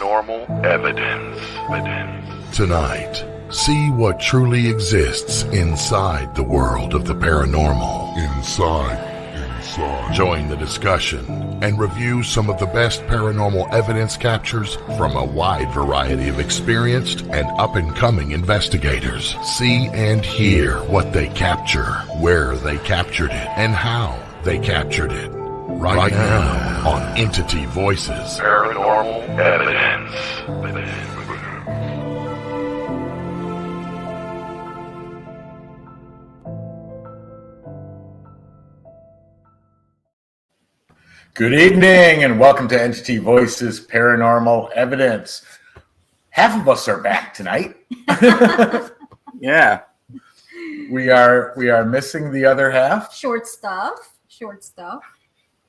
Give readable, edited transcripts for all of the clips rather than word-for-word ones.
Paranormal Evidence. Tonight, see what truly exists inside the world of the paranormal. Inside. Join the discussion and review some of the best paranormal evidence captures from a wide variety of experienced and up-and-coming investigators. See and hear what they capture, where they captured it, and how they captured it. Right now on Entity Voices Paranormal Evidence. Good evening and welcome to Entity Voices Paranormal Evidence. Half of us are back tonight. Yeah. We are missing the other half. Short staff.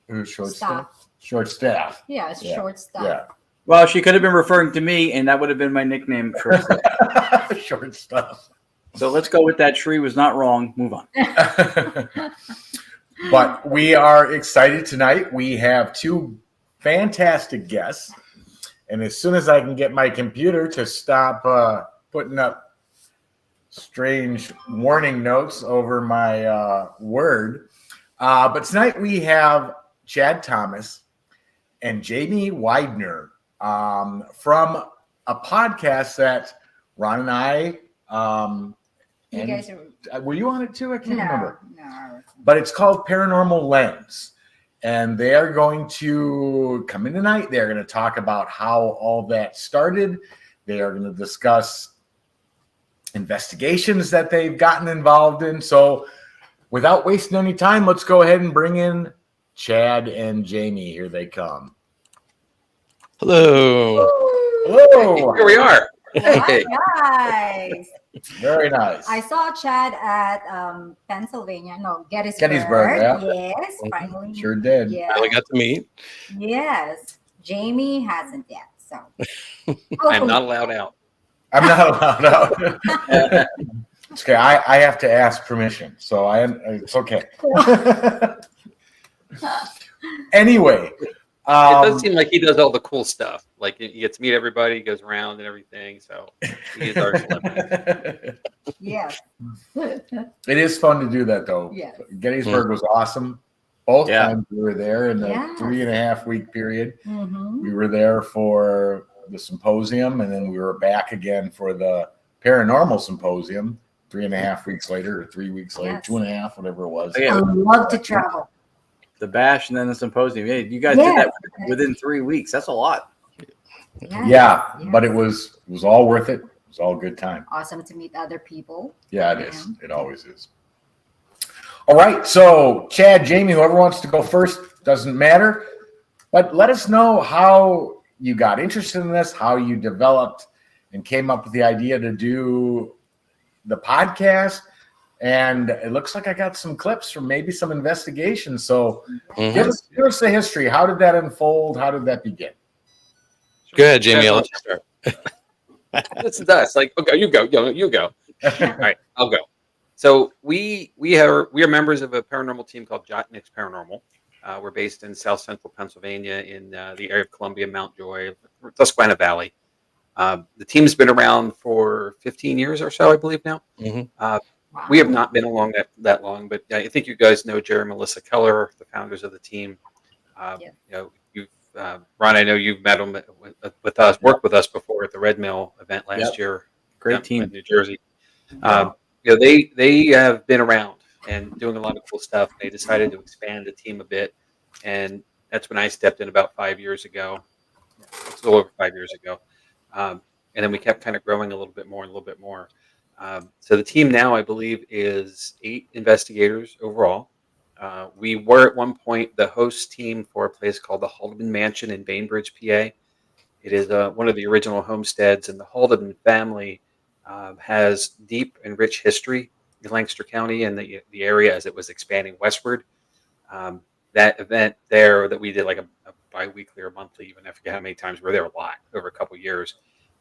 Who's short staff? Short staff. Yeah, it's short staff. Yeah. Well, she could have been referring to me, and that would have been my nickname, Short Staff. Short stuff. So let's go with that. Tree was not wrong. Move on. But we are excited tonight. We have two fantastic guests. And as soon as I can get my computer to stop putting up strange warning notes over my Word. But tonight we have Chad Thomas and Jamie Widener from a podcast that Ron and I You guys are... were you on it too? I can't remember. No. But it's called Paranormal Lens. And they are going to come in tonight. They're going to talk about how all that started. They are going to discuss investigations that they've gotten involved in. So without wasting any time, let's go ahead and bring in Chad and Jamie. Here they come. Hello. Hello. Here we are. Hi, guys. Very nice. I saw Chad at Gettysburg. Gettysburg, yeah. Yes, finally. Sure did. Yeah. Finally got to meet. Yes. Jamie hasn't yet, so. I'm not allowed out. I'm not allowed out. It's okay. I have to ask permission, so it's okay. Anyway. It does seem like he does all the cool stuff. Like he gets to meet everybody, he goes around and everything. So he is our celebrity. Yes. It is fun to do that, though. Yes. Gettysburg was awesome. Both Yeah. times we were there in the Yes. 3.5 week period. Mm-hmm. We were there for the symposium, and then we were back again for the paranormal symposium 3.5 weeks later, or 3 weeks later, Yes. 2.5, whatever it was. Oh, yeah. I love to travel. The bash and then the symposium. Hey, you guys Yes. did that within 3 weeks. That's a lot. Yes. Yeah, Yes. but it was all worth it. It was all good time. Awesome to meet other people. Yeah, it is. It always is. All right. So, Chad, Jamie, whoever wants to go first, doesn't matter. But let us know how you got interested in this, how you developed and came up with the idea to do the podcast. And it looks like I got some clips from maybe some investigations. So give us the history. How did that unfold? How did that begin? Go ahead, Jamie. I'll let you start. This is us. Like, okay, you go. All right, I'll go. So we are members of a paranormal team called JOTT-Nyx Paranormal. We're based in South Central Pennsylvania in the area of Columbia, Mount Joy, Susquehanna Valley. The team's been around for 15 years or so, I believe now. Wow. We have not been along that long, but I think you guys know Jerry and Melissa Keller, the founders of the team. Yeah. You know, you've Ron, I know you've met them with us, worked with us before at the Red Mill event last year. Great team in New Jersey. You know, they have been around and doing a lot of cool stuff. They decided to expand the team a bit, and that's when I stepped in about 5 years ago. It's a little over 5 years ago, and then we kept kind of growing a little bit more and a little bit more. So the team now, I believe, is 8 investigators overall. We were at one point the host team for a place called the Haldeman Mansion in Bainbridge, PA. It is one of the original homesteads, and the Haldeman family has deep and rich history in Lancaster County and the area as it was expanding westward. That event there that we did like a bi-weekly or monthly, even I forget how many times we were there a lot over a couple of years.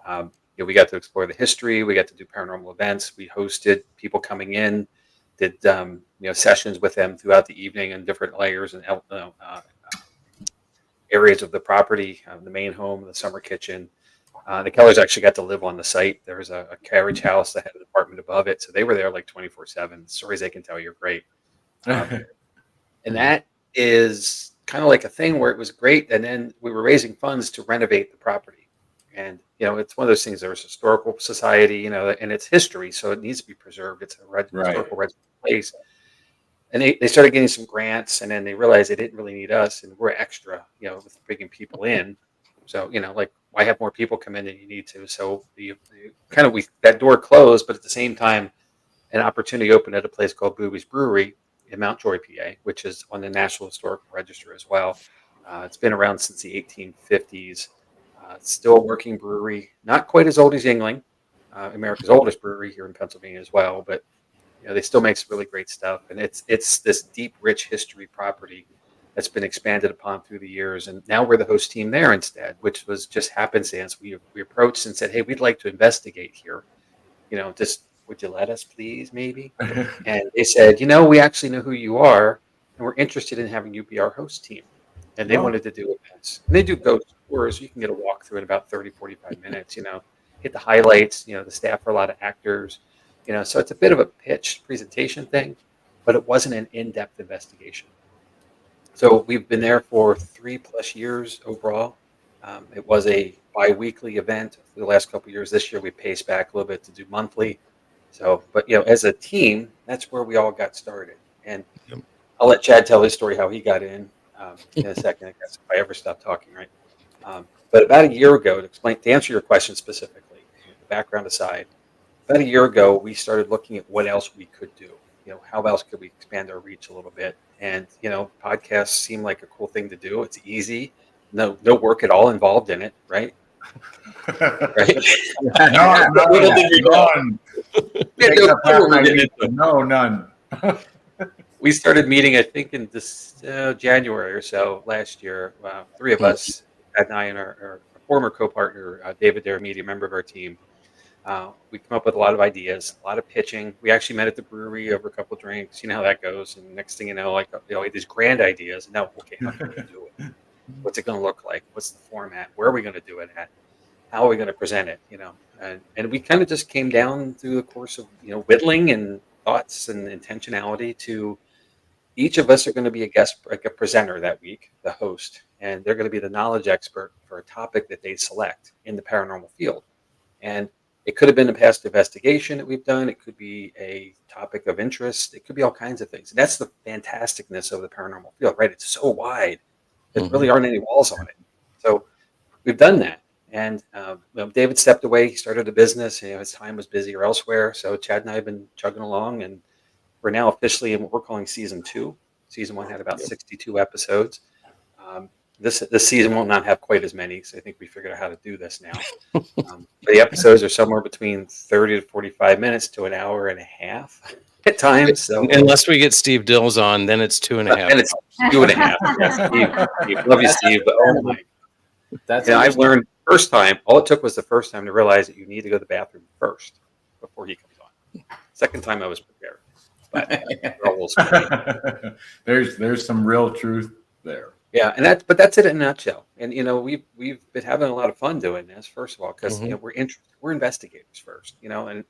You know, we got to explore the history. We got to do paranormal events. We hosted people coming in, did sessions with them throughout the evening in different layers and areas of the property, the main home, the summer kitchen. The Kellers actually got to live on the site. There was a carriage house that had an apartment above it, so they were there like 24/7. The stories they can tell you are great. And that is kind of like a thing where it was great, and then we were raising funds to renovate the property. And it's one of those things. There's a historical society, and it's history, so it needs to be preserved. It's a historical resident place. And they started getting some grants, and then they realized they didn't really need us, and we're extra, with bringing people in. So like, why have more people come in than you need to? So that door closed, but at the same time, an opportunity opened at a place called Booby's Brewery in Mount Joy, PA, which is on the National Historical Register as well. It's been around since the 1850s. Still a working brewery, not quite as old as Yuengling, America's oldest brewery here in Pennsylvania as well, but they still make some really great stuff. And it's this deep, rich history property that's been expanded upon through the years. And now we're the host team there instead, which was just happenstance. We approached and said, hey, we'd like to investigate here. Just would you let us please, maybe? And they said, we actually know who you are, and we're interested in having you be our host team. And they wanted to do events. And they do ghost tours. You can get a walkthrough in about 30, 45 minutes, hit the highlights. The staff are a lot of actors, so it's a bit of a pitch presentation thing, but it wasn't an in-depth investigation. So we've been there for 3+ years overall. It was a bi-weekly event for the last couple of years. This year we paced back a little bit to do monthly. So, but as a team, that's where we all got started. And I'll let Chad tell his story how he got in a second. I guess if I ever stop talking, right? But about a year ago, to answer your question specifically, the background aside, about a year ago we started looking at what else we could do. How else could we expand our reach a little bit? And podcasts seem like a cool thing to do. It's easy, no work at all involved in it, right? Right? None. We started meeting, I think, in this January or so last year. 3 of us, Pat and I, and our former co-partner, David Dermidi, a member of our team. We come up with a lot of ideas, a lot of pitching. We actually met at the brewery over a couple of drinks. You know how that goes. And next thing you know, these grand ideas. And now, okay, how can we do it? What's it going to look like? What's the format? Where are we going to do it at? How are we going to present it? And we kind of just came down through the course of whittling and thoughts and intentionality to each of us are going to be a guest, like a presenter that week, the host, and they're going to be the knowledge expert for a topic that they select in the paranormal field. And it could have been a past investigation that we've done. It could be a topic of interest. It could be all kinds of things. And that's the fantasticness of the paranormal field, right? It's so wide. There really aren't any walls on it. So we've done that. And David stepped away. He started a business. His time was busier elsewhere. So Chad and I have been chugging along, and we're now officially in what we're calling season 2. Season 1 had about 62 episodes. This season will not have quite as many, so I think we figured out how to do this now. The episodes are somewhere between 30 to 45 minutes to an hour and a half at times. So unless we get Steve Dills on, then it's 2.5. And it's 2.5. Yes, Steve. Love you, Steve. But oh my! I've learned first time. All it took was the first time to realize that you need to go to the bathroom first before he comes on. Second time I was prepared. But there's some real truth there. Yeah, and that's it in a nutshell. And we've been having a lot of fun doing this. First of all, because we're investigators first. And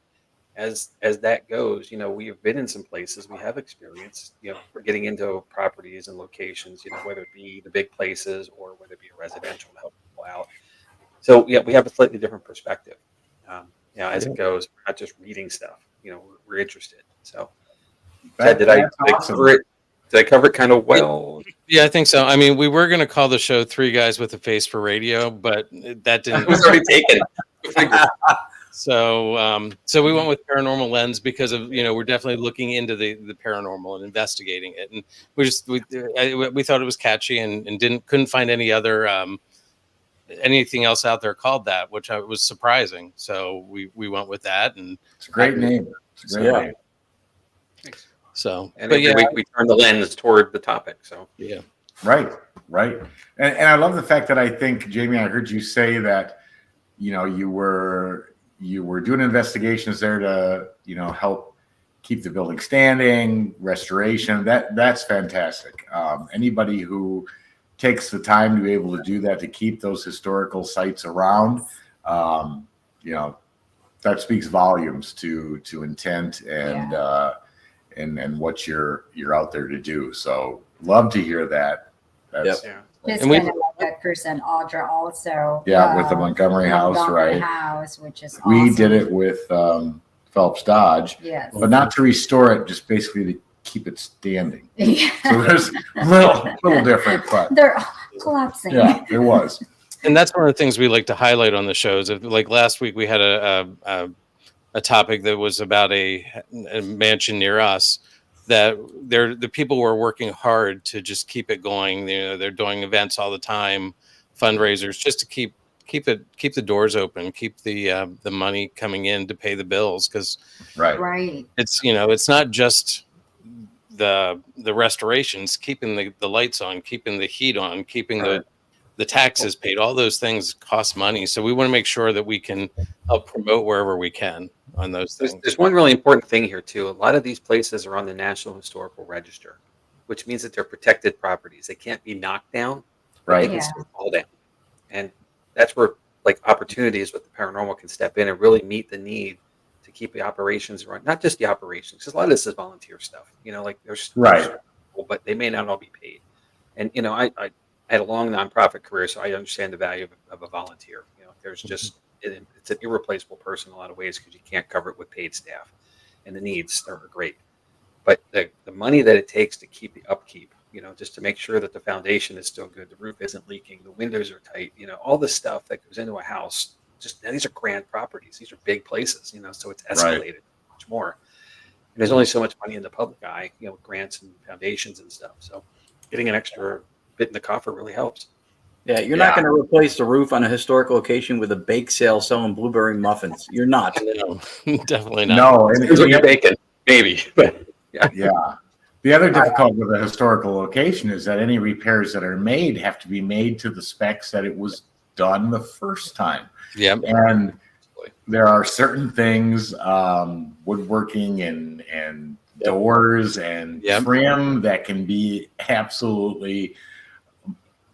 as that goes, we've been in some places. We have experience. We're getting into properties and locations. Whether it be the big places or whether it be a residential to help people out. So yeah, we have a slightly different perspective. As it goes, we're not just reading stuff. We're interested. So, did I cover it? Did I cover it kind of well? Yeah, I think so. I mean, we were going to call the show 3 Guys with a Face for Radio, but that didn't. It was already taken. So we went with Paranormal Lens because of we're definitely looking into the paranormal and investigating it, and we thought it was catchy and couldn't find any other anything else out there called that, which was surprising. So we went with that, and it's a great name. It's a great name. So, and every week we turn the lens toward the topic. So yeah, right. And I love the fact that I think, Jamie, I heard you say that you were doing investigations there to help keep the building standing, restoration. That's fantastic. Anybody who takes the time to be able to do that, to keep those historical sites around, you know, that speaks volumes to intent and and what you're out there to do. So love to hear that. That's Yeah. Just And we- kind of like that person, Audra, also. with the Montgomery House, Montgomery right? House, which is We awesome. did it with Phelps Dodge, Yes. but not to restore it, just basically to keep it standing. Yeah. So there's a little different, but They're collapsing. yeah, it was. And that's one of the things we like to highlight on the shows. Like last week, we had a topic that was about a mansion near us that the people were working hard to just keep it going. You know, they're doing events all the time, fundraisers, just to keep the doors open, keep the money coming in to pay the bills, because Right. it's, you know, it's not just the restorations, keeping the lights on, keeping the heat on, keeping the taxes paid. All those things cost money, so we want to make sure that we can help promote wherever we can on those things. There's one really important thing here too. A lot of these places are on the National Historical Register, which means that they're protected properties. They can't be knocked down, but Right. they can Yeah. still fall down. And that's where like opportunities with the paranormal can step in and really meet the need to keep the operations running. Not just the operations, because a lot of this is volunteer stuff. You know, like there's people, but they may not all be paid. And you know, I had a long nonprofit career, so I understand the value of a volunteer. You know, there's just it's an irreplaceable person in a lot of ways because you can't cover it with paid staff, and the needs are great. But the money that it takes to keep the upkeep, you know, just to make sure that the foundation is still good, the roof isn't leaking, the windows are tight, you know, all the stuff that goes into a house. Just these are grand properties. These are big places, you know, so it's escalated much more. And there's only so much money in the public eye, you know, grants and foundations and stuff. So getting an extra bit in the coffer really helps. Yeah, you're not going to replace the roof on a historic location with a bake sale selling blueberry muffins. You're not. No, definitely not. No, and Depends what you're baking, maybe. But yeah. The other difficulty with a historical location is that any repairs that are made have to be made to the specs that it was done the first time. Yep. And there are certain things, woodworking and doors and trim that can be absolutely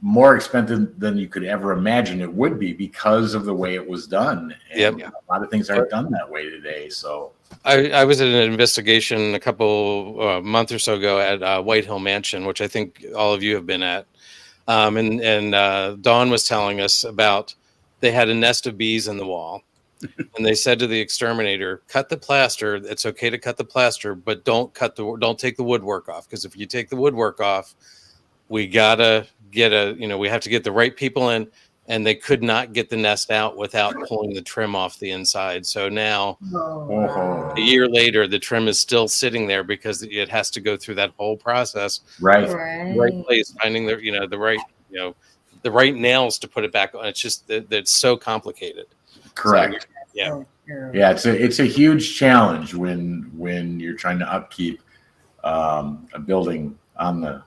more expensive than you could ever imagine it would be because of the way it was done. And a lot of things aren't done that way today. So I was at an investigation a couple month or so ago at White Hill Mansion, which I think all of you have been at. And Dawn was telling us about they had a nest of bees in the wall. And they said to the exterminator, cut the plaster. It's okay to cut the plaster, but don't take the woodwork off. Because if you take the woodwork off, we gotta we have to get the right people in, and they could not get the nest out without pulling the trim off the inside. So now, a year later, the trim is still sitting there because it has to go through that whole process. Right place, finding the right nails to put it back on. It's just that it's so complicated. Correct. So, yeah. It's a huge challenge when you're trying to upkeep a building on the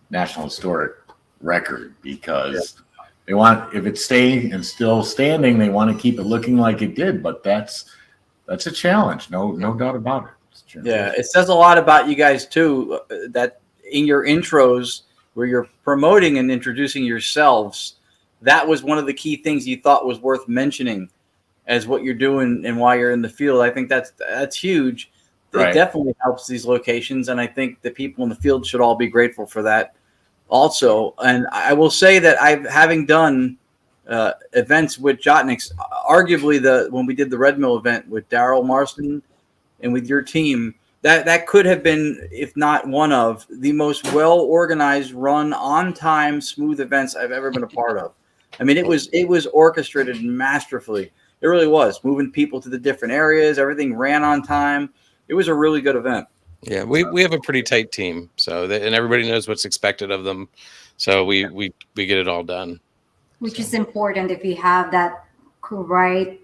National Historic Record, because they want, if it's staying and still standing, they want to keep it looking like it did. But that's a challenge. No doubt about it. Yeah, it says a lot about you guys too, that in your intros where you're promoting and introducing yourselves, that was one of the key things you thought was worth mentioning as what you're doing and why you're in the field. I think that's huge. It definitely helps these locations, and I think the people in the field should all be grateful for that also. And I will say that having done events with JOTT-Nyx, arguably when we did the Red Mill event with Daryl Marston and with your team, that could have been, if not one of the most well organized, run on time, smooth events I've ever been a part of. I mean, it was orchestrated masterfully. It really was, moving people to the different areas. Everything ran on time. It was a really good event. Yeah, we have a pretty tight team, and everybody knows what's expected of them, so we get it all done. Which is important if you have that right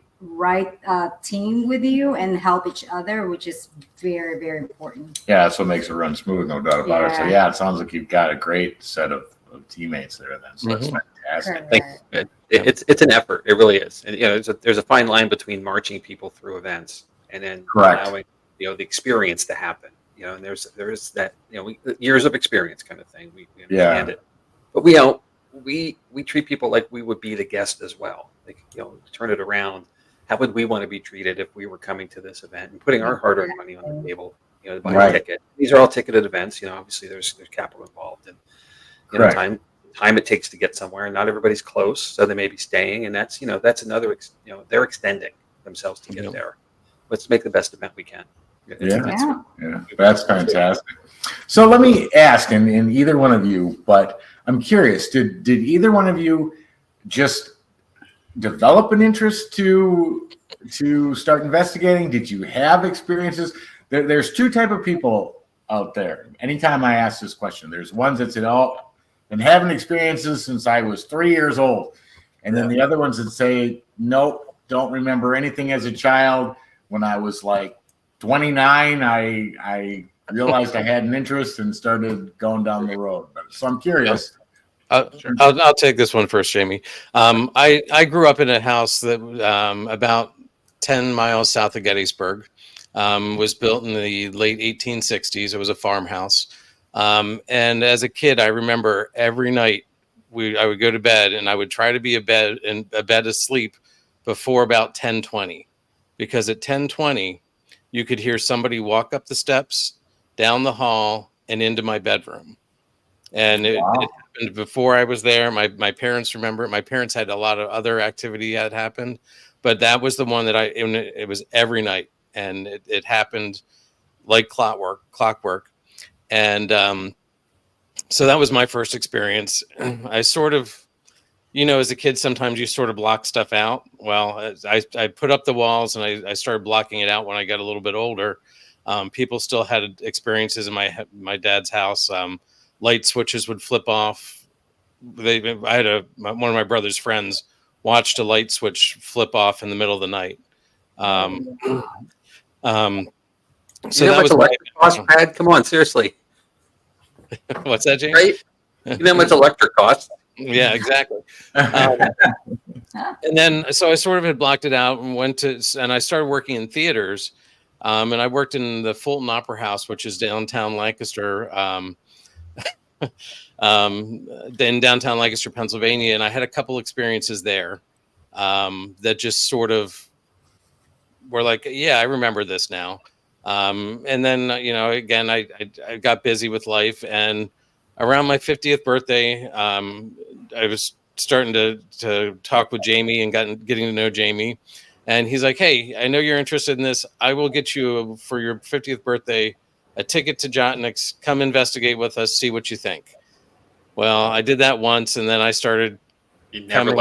team with you and help each other, which is very, very important. Yeah, that's what makes it run smooth, no doubt about it. So it sounds like you've got a great set of teammates there then. So that's fantastic. It's an effort. It really is. And there's a fine line between marching people through events and then allowing the experience to happen. And there's that years of experience kind of thing. We understand it, but we don't we treat people like we would be the guest as well. Like, turn it around. How would we want to be treated if we were coming to this event and putting our hard-earned money on the table, to buy a ticket? These are all ticketed events. Obviously there's capital involved, and time it takes to get somewhere, and not everybody's close, so they may be staying, and that's another they're extending themselves to get there. Let's make the best event we can. That's fantastic. So let me ask, and either one of you, but I'm curious, did either one of you just develop an interest to start investigating? Did you have experiences? There's two type of people out there. Anytime I ask this question, there's ones that said, been having experiences since I was 3 years old. And then the other ones that say, nope, don't remember anything as a child. When I was like 29, I realized I had an interest and started going down the road. So I'm curious. I'll take this one first, Jamie. I grew up in a house that about 10 miles south of Gettysburg, was built in the late 1860s. It was a farmhouse. And as a kid, I remember every night I would go to bed, and I would try to be a bed asleep before about 10:20, because at 10:20 you could hear somebody walk up the steps, down the hall, and into my bedroom. And it happened before I was there. My parents remember it. My parents had a lot of other activity that happened, but that was the one that it was every night, and it happened like clockwork. And so that was my first experience. I sort of, as a kid, sometimes you sort of block stuff out. Well, I put up the walls, and I started blocking it out when I got a little bit older. People still had experiences in my dad's house. Light switches would flip off. One of my brother's friends watched a light switch flip off in the middle of the night. So that was electric cost, Brad. Come on, seriously. What's that, James? Right? You know how much electric costs? Yeah, exactly. And then, so I sort of had blocked it out and and I started working in theaters. And I worked in the Fulton Opera House, which is downtown Lancaster, in downtown Lancaster, Pennsylvania. And I had a couple experiences there that just sort of were like, yeah, I remember this now. And then, again, I got busy with life, and around my 50th birthday, I was starting to talk with Jamie and getting to know Jamie. And he's like, hey, I know you're interested in this. I will get you, for your 50th birthday, a ticket to JOTT-Nyx. Come investigate with us, see what you think. Well, I did that once, and then I started coming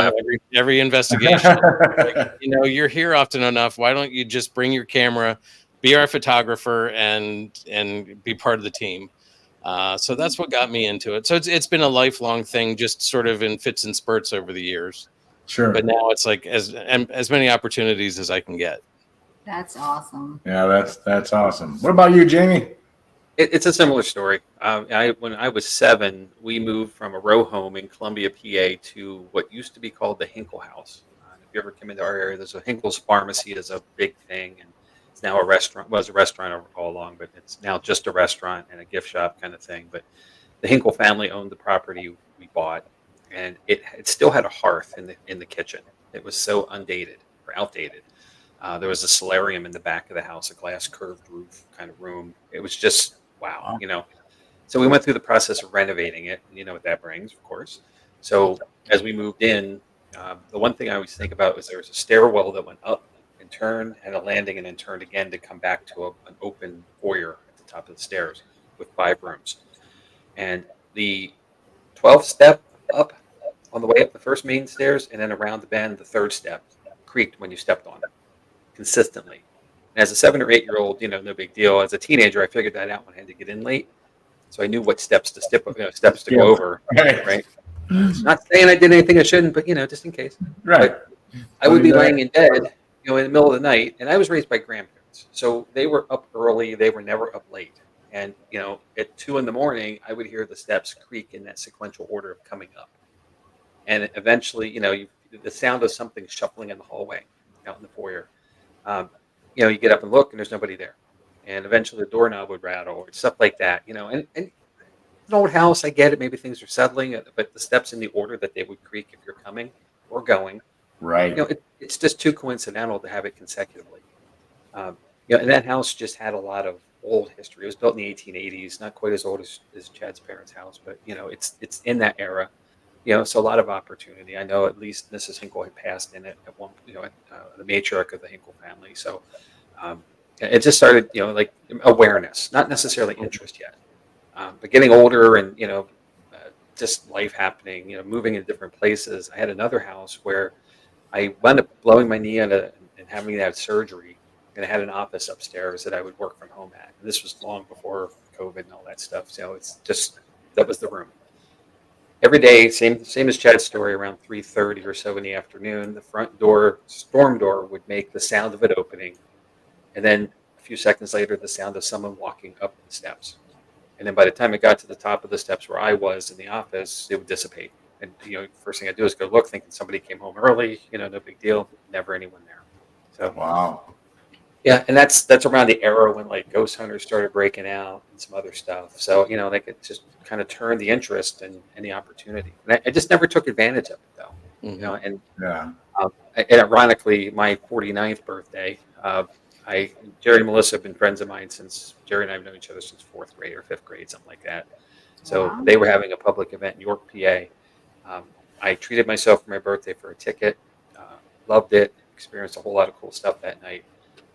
every investigation. Like, you're here often enough. Why don't you just bring your camera, be our photographer, and be part of the team? So that's what got me into it. So it's been a lifelong thing, just sort of in fits and spurts over the years. Sure. But now it's like as many opportunities as I can get. That's awesome. Yeah, that's awesome. What about you, Jamie? It's a similar story. When I was 7, we moved from a row home in Columbia, PA, to what used to be called the Hinkle House. If you ever come into our area, there's a Hinkle's Pharmacy is a big thing, and it's now a restaurant. Was a restaurant all along, but it's now just a restaurant and a gift shop kind of thing. But the Hinkle family owned the property we bought, and it still had a hearth in the kitchen. It was so outdated. There was a solarium in the back of the house, a glass curved roof kind of room. It was just wow. So we went through the process of renovating it. You know what that brings, of course. So as we moved in, the one thing I always think about was there was a stairwell that went up and turned, and a landing, and then turned again to come back to an open foyer at the top of the stairs with 5 rooms. And the 12th step up on the way up the first main stairs, and then around the bend, the 3rd step creaked when you stepped on it consistently. And as a 7 or 8-year-old, no big deal. As a teenager, I figured that out when I had to get in late. So I knew what steps to go over, right? Not saying I did anything I shouldn't, but just in case. Right. But I would be laying in bed, in the middle of the night, and I was raised by grandparents, so they were up early. They were never up late. And at 2 a.m, I would hear the steps creak in that sequential order of coming up, and eventually, the sound of something shuffling in the hallway, out in the foyer. You get up and look, and there's nobody there. And eventually the doorknob would rattle or stuff like that, and an old house. I get it. Maybe things are settling, but the steps in the order that they would creak if you're coming or going, Right. it's just too coincidental to have it consecutively. And that house just had a lot of old history. It was built in the 1880s, not quite as old as Chad's parents' house, but it's in that era. So a lot of opportunity. I know at least Mrs. Hinkle had passed in it at one, the matriarch of the Hinkle family. So it just started, like awareness, not necessarily interest yet, but getting older and just life happening. Moving in different places. I had another house where I wound up blowing my knee on and having to have surgery. And I had an office upstairs that I would work from home at. And this was long before COVID and all that stuff. So it's just, that was the room. Every day, same as Chad's story, around 3:30 or so in the afternoon, the front door, storm door, would make the sound of it opening. And then a few seconds later, the sound of someone walking up the steps. And then by the time it got to the top of the steps where I was in the office, it would dissipate. And, first thing I do is go look, thinking somebody came home early, no big deal. Never anyone there. So, Wow. Yeah, and that's around the era when like ghost hunters started breaking out and some other stuff. So they could just kind of turn the interest and the opportunity. And I just never took advantage of it though. Mhm. And Yeah. and ironically, my 49th birthday, Jerry and Melissa have been friends of mine since Jerry and I have known each other since 4th grade or 5th grade, something like that. So Wow. they were having a public event in York, PA. I treated myself for my birthday for a ticket. Loved it. Experienced a whole lot of cool stuff that night.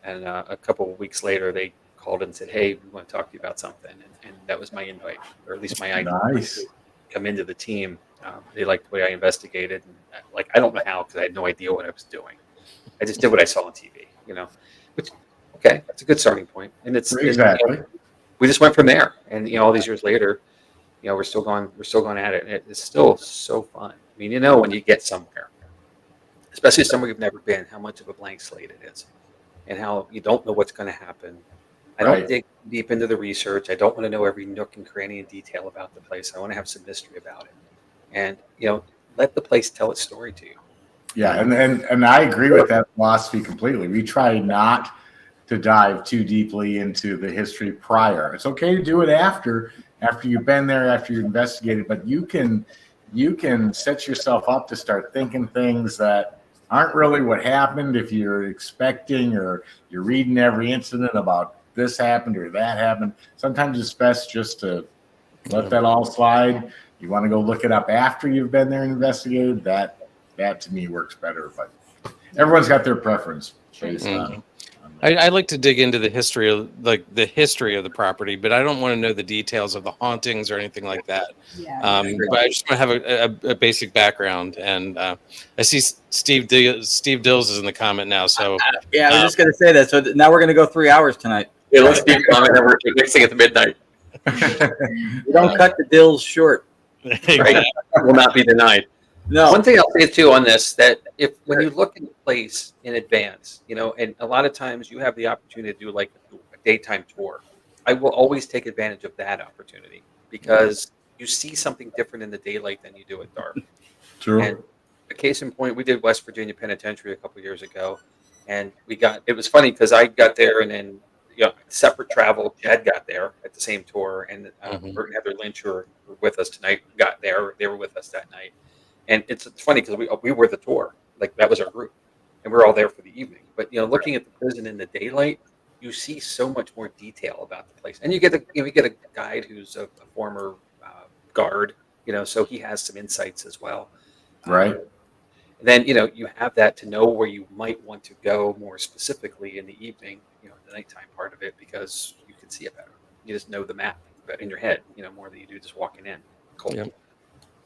And a couple of weeks later, they called and said, "Hey, we want to talk to you about something." And that was my invite, or at least my idea Nice. to come into the team. They liked the way I investigated. And, I don't know how, because I had no idea what I was doing. I just did what I saw on TV, Which, okay, that's a good starting point. And Exactly. we just went from there. And all these years later, we're still going at it. And it's still so fun. I mean, when you get somewhere, especially somewhere you've never been, how much of a blank slate it is. And how you don't know what's going to happen. I don't dig deep into the research. I don't want to know every nook and cranny and detail about the place. I want to have some mystery about it. And, let the place tell its story to you. Yeah, and I agree with that philosophy completely. We try not to dive too deeply into the history prior. It's okay to do it after you've been there, after you've investigated, but you can set yourself up to start thinking things that aren't really what happened if you're expecting or you're reading every incident about this happened or that happened. Sometimes it's best just to let that all slide. You want to go look it up after you've been there and investigated. That to me works better, but everyone's got their preference based on I like to dig into the history of the property, but I don't want to know the details of the hauntings or anything like that. Yeah. But I just want to have a basic background. And I see Steve Dills is in the comment now. So Yeah, I was just going to say that. So now we're going to go 3 hours tonight. Yeah, let's be comment. We're mixing at the midnight. We don't cut the Dills short. Right. Will not be denied. No. One thing I'll say too on this, that when you look at the place in advance, and a lot of times you have the opportunity to do like a daytime tour. I will always take advantage of that opportunity because you see something different in the daylight than you do at dark. True. And a case in point, we did West Virginia Penitentiary a couple of years ago, and it was funny because I got there and then separate travel. Jed got there at the same tour, and Bert and Heather Lynch, who are with us tonight, got there. They were with us that night. And it's funny because we were the tour, like that was our group, and we were all there for the evening. But looking at the prison in the daylight, you see so much more detail about the place, and you get a guide who's a former guard, so he has some insights as well. Right. Then you have that to know where you might want to go more specifically in the evening, the nighttime part of it, because you can see it better. You just know the map in your head, more than you do just walking in cold. Yep.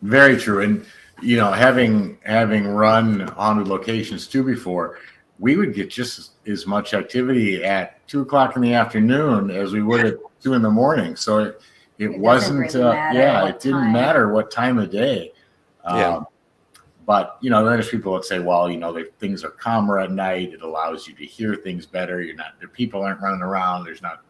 Very true. And having run haunted locations too before, we would get just as much activity at 2:00 in the afternoon as we would at 2 in the morning. So it wasn't really matter what it didn't time. matter what time of day. Yeah. But then there's people that say, well, things are calmer at night. It allows you to hear things better. People aren't running around. There's not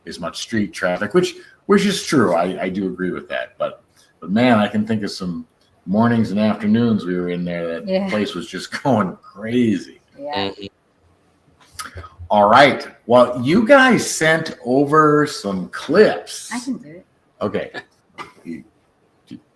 as much street traffic, which is true. I do agree with that. But man, I can think of some mornings and afternoons we were in there. That place was just going crazy. Yeah. All right. Well, you guys sent over some clips. I can do it. Okay.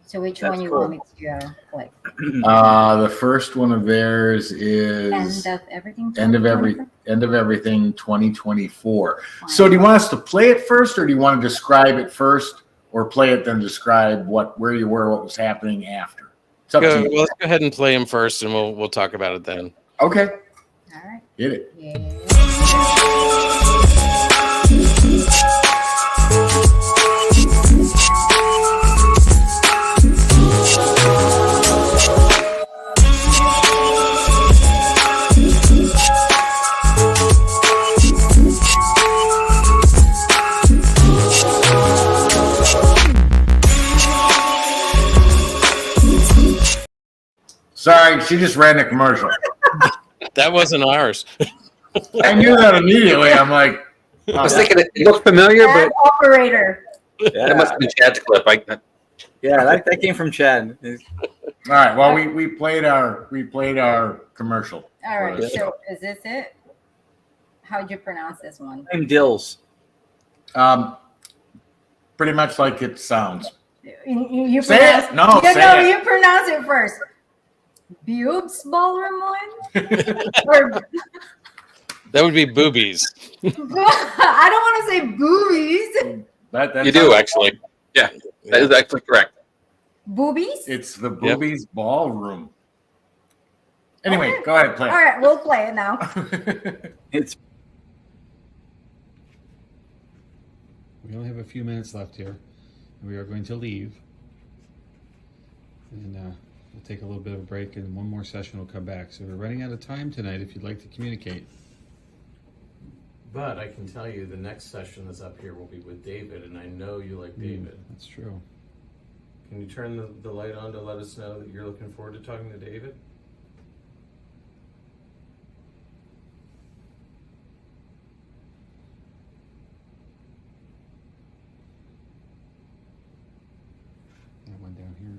So which That's one you cool. want me to click? The first one of theirs is End of everything. end of 2024? everything 2024. Fine. So do you want us to play it first, or do you want to describe it first, or play it then describe where you were, what was happening after? It's up to Well, you. let's go ahead and play him first, and we'll talk about it then. Okay, All right. hit it. Yeah. Sorry, she just ran the commercial. That wasn't ours. I knew that immediately. I'm like, I was thinking it looked familiar, but And operator. that must have been Chad's clip. Yeah, that came from Chad. all right. Well, we played our commercial. All right. Yeah. So is this it? How'd you pronounce this one? I'm Dills. Pretty much like it sounds. You Say pronounce, it. No, you say know, it. you pronounce it first. Bubes ballroom one? Or That would be boobies. I don't want to say boobies. That's You do actually. Yeah, that is actually correct. Boobies? It's the Boobies Ballroom. Anyway, Okay. go ahead, play. All right, we'll play it now. It's We only have a few minutes left here. We are going to leave. And we'll take a little bit of a break, and one more session will come back. So we're running out of time tonight if you'd like to communicate. But I can tell you the next session that's up here will be with David, and I know you like David. That's true. Can you turn the light on to let us know that you're looking forward to talking to David? That one down here.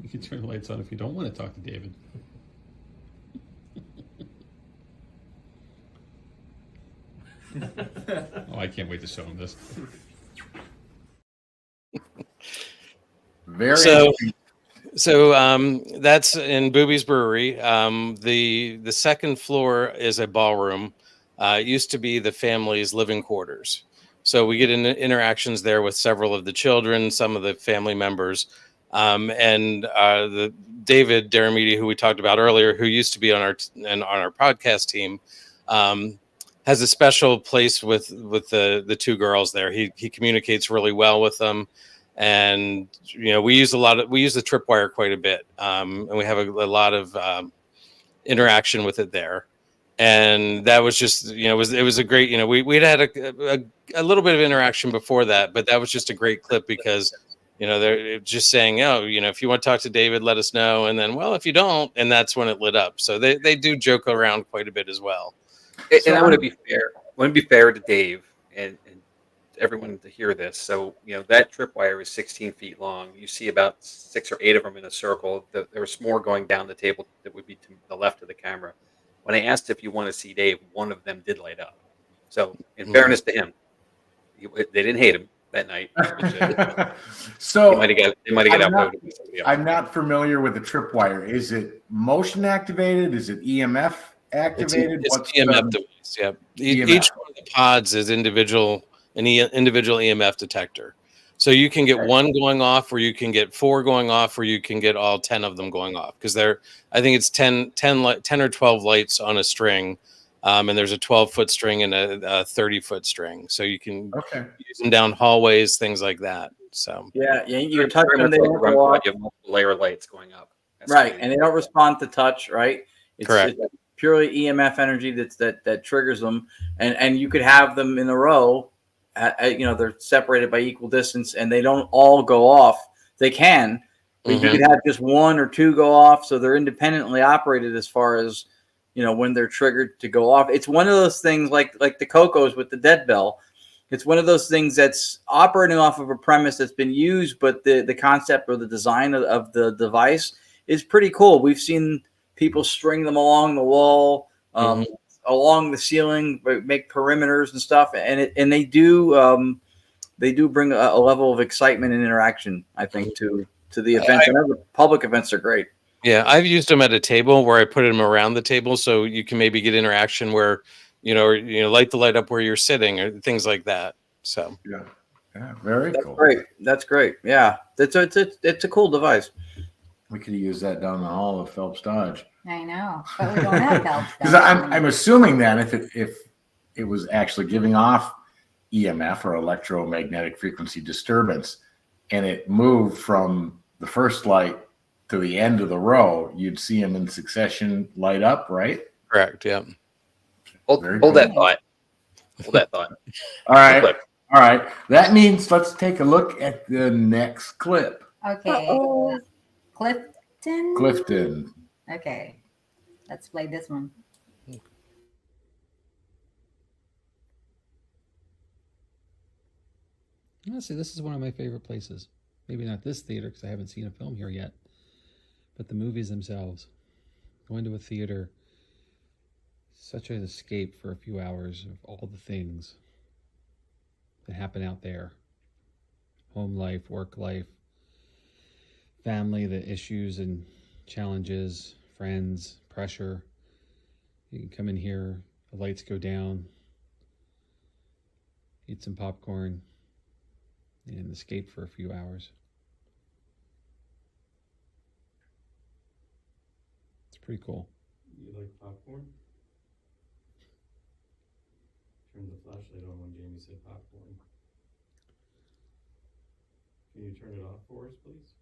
You can turn the lights on if you don't want to talk to David. Oh, I can't wait to show him this. Very So- interesting. So that's in Boobies Brewery. The second floor is a ballroom. It used to be the family's living quarters. So we get interactions there with several of the children, some of the family members, and the David Daramidi, who we talked about earlier, who used to be on our podcast team, has a special place with the two girls there. He communicates really well with them. And we use the tripwire quite a bit, and we have a lot of interaction with it there. And that was just it was a great we'd had a little bit of interaction before that, but that was just a great clip because they're just saying if you want to talk to David, let us know, and then if you don't, and that's when it lit up. So they do joke around quite a bit as well. And I want to be fair. I want to be fair to Dave and everyone to hear this. So, that tripwire is 16 feet long. You see about 6 or 8 of them in a circle. There's more going down the table that would be to the left of the camera. When I asked if you want to see Dave, one of them did light up. So, in fairness to him, they didn't hate him that night. So they might have got I'm not- outvoted by somebody else. I'm not familiar with the tripwire. Is it motion activated? Is it EMF activated? It's What's EMF the- device. Yeah, EMF. each one of the pods is individual EMF detector. So you can get one going off, or you can get 4 going off, or you can get all 10 of them going off. Because I think it's 10 or 12 lights on a string, and there's a 12-foot string and a 30-foot string. So you can use them down hallways, things like that. So yeah, you can touch Very them, much they like don't a run go quad, off. you have multiple layer lights going up. That's Right, really- and they don't respond to touch, right? Correct. It's purely EMF energy that triggers them, and you could have them in a row. They're separated by equal distance, and they don't all go off. They can, but you could have just 1 or 2 go off, so they're independently operated as far as when they're triggered to go off. It's one of those things like the Cocos with the dead bell. It's one of those things that's operating off of a premise that's been used, but the concept or the design of the device is pretty cool. We've seen people string them along the wall. along the ceiling, make perimeters and stuff, and they do bring a level of excitement and interaction, I think, to the events. And the public events are great. Yeah, I've used them at a table where I put them around the table, so you can maybe get interaction where light the light up where you're sitting or things like that. So yeah, very cool. Great. That's great. Yeah, it's a cool device. We could use that down the hall of Phelps Dodge. I know, but we don't have Phelps. Because I'm assuming then if it was actually giving off EMF or electromagnetic frequency disturbance, and it moved from the first light to the end of the row, you'd see them in succession light up, right? Correct. Yeah. Hold that thought. Hold that thought. All right. That means let's take a look at the next clip. Okay. Clifton. Okay. Let's play this one. Honestly, this is one of my favorite places. Maybe not this theater because I haven't seen a film here yet, but the movies themselves. Going to a theater, such an escape for a few hours of all the things that happen out there. Home life, work life, family, the issues and challenges, friends, pressure. You can come in here, the lights go down, eat some popcorn, and escape for a few hours. It's pretty cool. You like popcorn? Turn the flashlight on when Jamie said popcorn. Can you turn it off for us, please?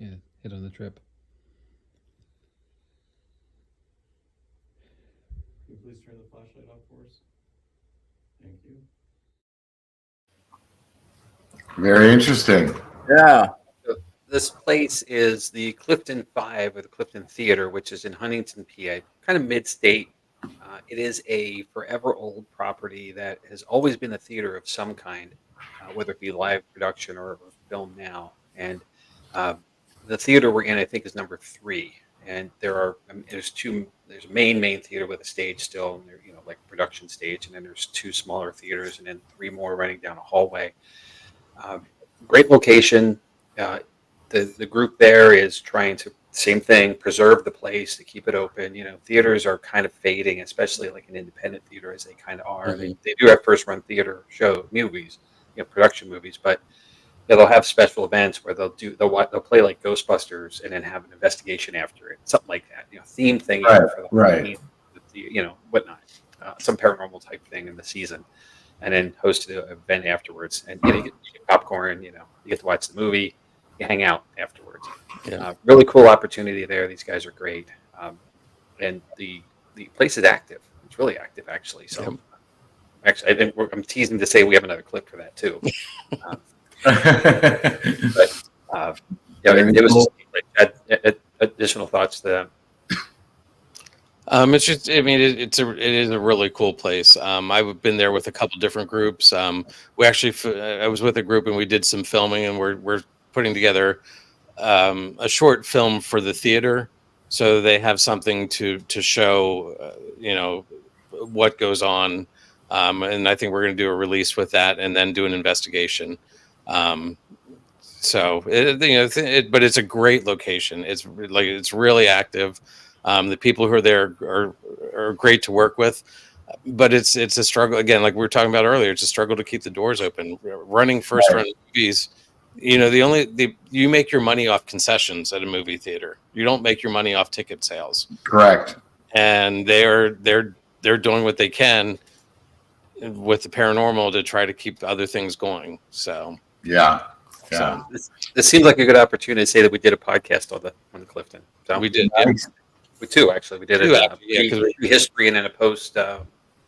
Yeah, hit on the trip. Can you please turn the flashlight off for us? Thank you. Very interesting. Yeah. This place is the Clifton 5 or the Clifton Theater, which is in Huntington, PA, kind of mid-state. It is a forever old property that has always been a theater of some kind, whether it be live production or film now. And the theater we're in, I think, is number 3. And there's a main theater with a stage still, and there, like a production stage, and then there's 2 smaller theaters, and then 3 more running down a hallway. Great location. The group there is trying to, same thing, preserve the place, to keep it open. Theaters are kind of fading, especially like an independent theater, as they kind of are. Mm-hmm. They do have first run theater movies, production movies, but they'll have special events where they'll play like Ghostbusters and then have an investigation after it, something like that. Theme thing for the whatnot, some paranormal type thing in the season, and then host an event afterwards. And you get popcorn, you get to watch the movie, you hang out afterwards. Yeah. Really cool opportunity there. These guys are great, and the place is active. It's really active, actually. So, actually, I think I'm teasing to say we have another clip for that too. But it was just like additional thoughts to that. It's just, it is a really cool place. I've been there with a couple different groups. I was with a group and we did some filming, and we're putting together a short film for the theater, so they have something to show, what goes on. And I think we're going to do a release with that, and then do an investigation. But it's a great location. It's really active. The people who are there are great to work with, but it's a struggle. Again, like we were talking about earlier, it's a struggle to keep the doors open. Running first run movies, you make your money off concessions at a movie theater. You don't make your money off ticket sales. Correct. And they're doing what they can with the paranormal to try to keep other things going. So yeah. So this seems like a good opportunity to say that we did a podcast on the Clifton. So we did. Nice. We too, actually. We did a history and then a post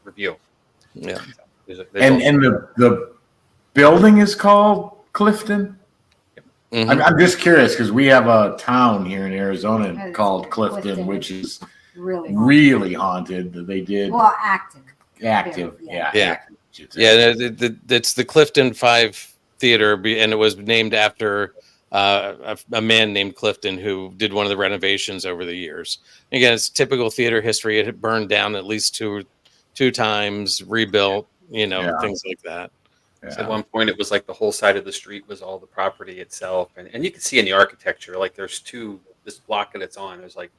review. Yeah. So and the building is called Clifton? Mm-hmm. I'm just curious because we have a town here in Arizona called Clifton, which is really haunted. They did active. Active. It's the Clifton 5 Theater, and it was named after a man named Clifton who did one of the renovations over the years. Again, it's typical theater history. It had burned down at least two times, rebuilt, things like that. Yeah. So at one point, it was like the whole side of the street was all the property itself, and you can see in the architecture, like there's this block that it's on. There's like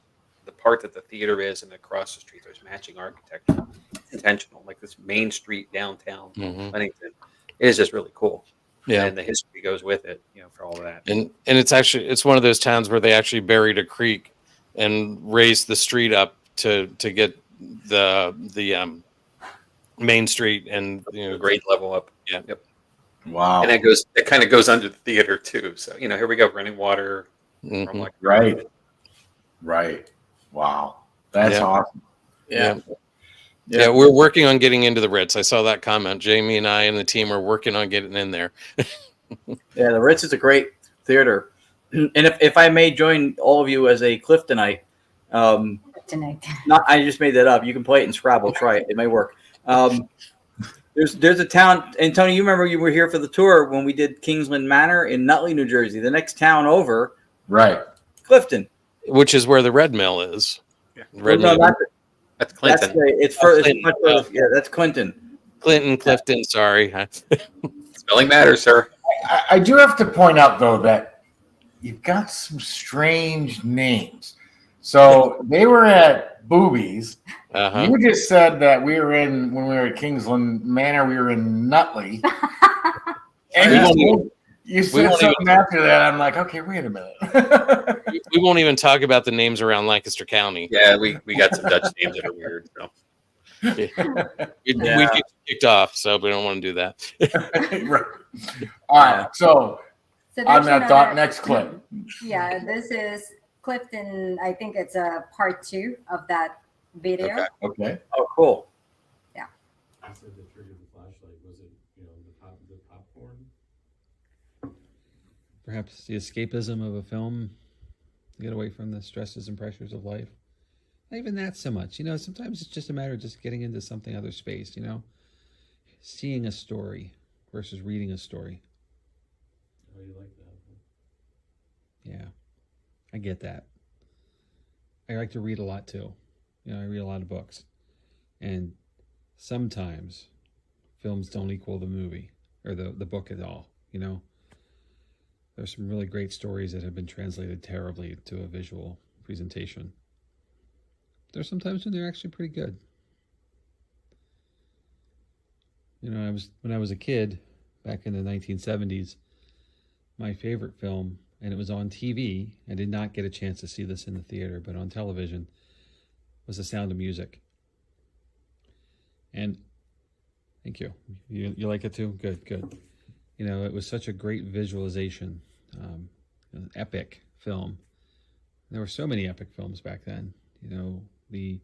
the part that the theater is, and across the street there's matching architecture. It's intentional, like this main street downtown Huntington. It is just really cool. Yeah, and the history goes with it, for all of that. And it's one of those towns where they actually buried a creek and raised the street up to get the main street and grade level up. Yeah. Yep. Wow. And it kind of goes under the theater too. So here we go, running water. From like Right. Wow. That's awesome. Yeah. We're working on getting into the Ritz. I saw that comment. Jamie and I and the team are working on getting in there. Yeah, the Ritz is a great theater. And if I may join all of you as a Cliftonite, Tonight. I just made that up. You can play it in Scrabble. Try it. It may work. There's a town, and Tony, you remember you were here for the tour when we did Kingsland Manor in Nutley, New Jersey. The next town over, right? Clifton, which is where the Red Mill is. Yeah. That's Clinton. That's Clinton. Clifton. Sorry, spelling matters, sir. I do have to point out though that you've got some strange names. So they were at Boobies. You just said that when we were at Kingsland Manor, we were in Nutley. And you said something after that. I'm like, okay, wait a minute. We won't even talk about the names around Lancaster County. Yeah, we got some Dutch names that are weird. So. We get kicked off, so we don't want to do that. Right. All right. So on that next clip. Yeah, this is Clifton. I think it's a part 2 of that video. Okay. Oh, cool. Yeah. I said the trigger the flashlight. Was it, the popcorn? Perhaps the escapism of a film to get away from the stresses and pressures of life. Not even that so much. Sometimes it's just a matter of just getting into something other space, seeing a story versus reading a story. Oh, you like that? Yeah, I get that. I like to read a lot too. I read a lot of books. And sometimes films don't equal the movie or the book at all, There's some really great stories that have been translated terribly to a visual presentation. There's sometimes when they're actually pretty good. When I was a kid back in the 1970s, my favorite film, and it was on TV. I did not get a chance to see this in the theater, but on television, was The Sound of Music. And thank you. You like it too? Good. It was such a great visualization, an epic film. There were so many epic films back then. The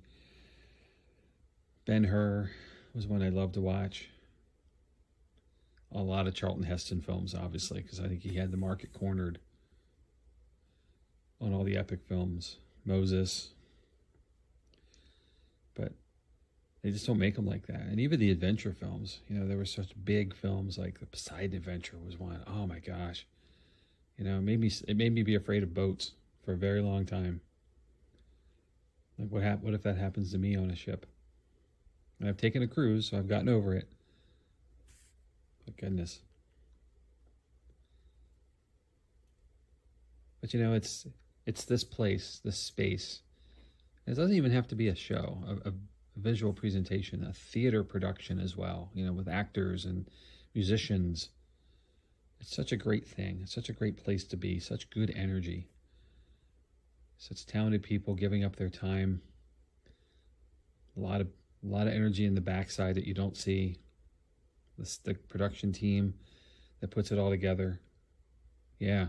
Ben-Hur was one I loved to watch. A lot of Charlton Heston films, obviously, because I think he had the market cornered on all the epic films. Moses. But they just don't make them like that. And even the adventure films, there were such big films like the Poseidon Adventure was one. Oh my gosh. It made me be afraid of boats for a very long time. Like what if that happens to me on a ship? And I've taken a cruise, so I've gotten over it. But goodness. But it's this place, this space. It doesn't even have to be a show, a visual presentation, a theater production as well, with actors and musicians. It's such a great thing. It's such a great place to be, such good energy. Such talented people giving up their time. A lot of energy in the backside that you don't see. The production team that puts it all together. Yeah,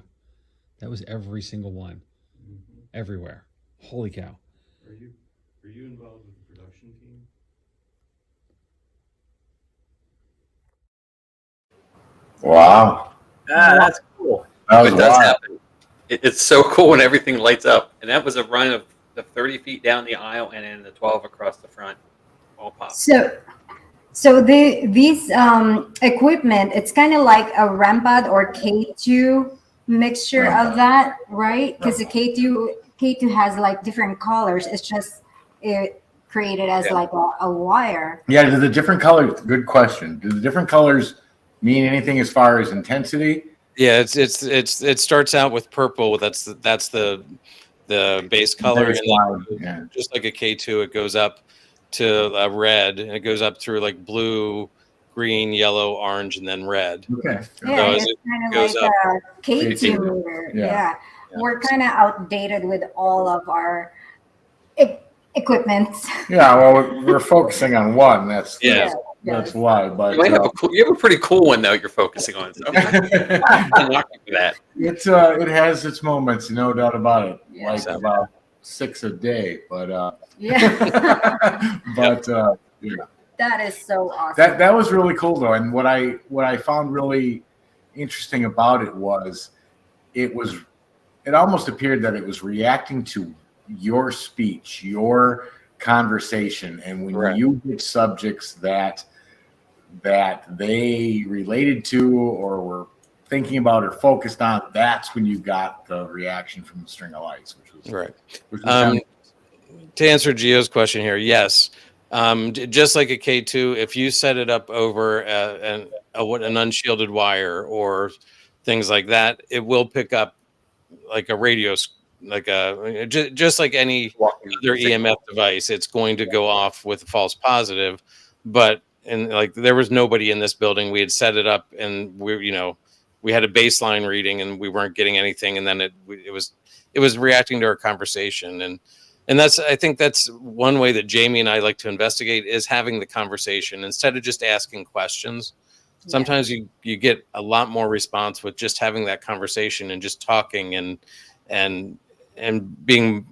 that was every single one. Mm-hmm. Everywhere. Holy cow. Were you involved with the production team? Wow. That's cool. That it does happen. It's so cool when everything lights up. And that was a run of the 30 feet down the aisle and then the 12 across the front. All pop. So these equipment, it's kind of like a rampart or K2 mixture of that, right? Because the K2 has like different colors. It's just it created as like a wire. Yeah, do the different colors, good question. Do the different colors mean anything as far as intensity? Yeah, it starts out with purple. That's the base color, and then just like a K2, it goes up to red, and it goes up through like blue, green, yellow, orange, and then red. Okay. Yeah, it's kind of like a K2 meter. Yeah. We're kind of outdated with all of our equipment. Yeah, well, we're focusing on one. That's why. But you have a pretty cool one though. You're focusing on. So I'm not for that. It has its moments, no doubt about it. Yeah. Like about 6 a day, but that is so awesome. That was really cool though, and what I found really interesting about it was it almost appeared that it was reacting to your speech, your conversation, and when you get subjects that they related to or were thinking about or focused on, that's when you got the reaction from the string of lights, which was right. Which was to answer Gio's question here, yes, just like a K2, if you set it up over an unshielded wire or things like that, it will pick up like a radio, just like any other EMF device. It's going to go off with a false positive, but like there was nobody in this building. We had set it up, and we had a baseline reading, and we weren't getting anything, and then it was reacting to our conversation, and I think that's one way that Jamie and I like to investigate, is having the conversation instead of just asking questions. Sometimes you get a lot more response with just having that conversation and just talking and being,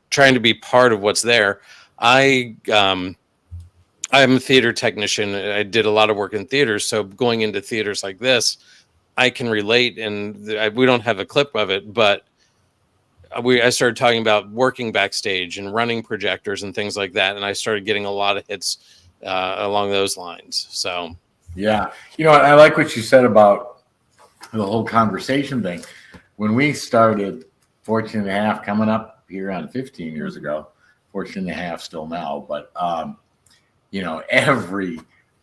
trying to be part of what's there. I'm a theater technician. I did a lot of work in theaters. So going into theaters like this, I can relate, and we don't have a clip of it, but I started talking about working backstage and running projectors and things like that. And I started getting a lot of hits along those lines. So, yeah. I like what you said about the whole conversation thing. When we started 14 and a half, coming up here on 15 years ago, 14 and a half still now, but,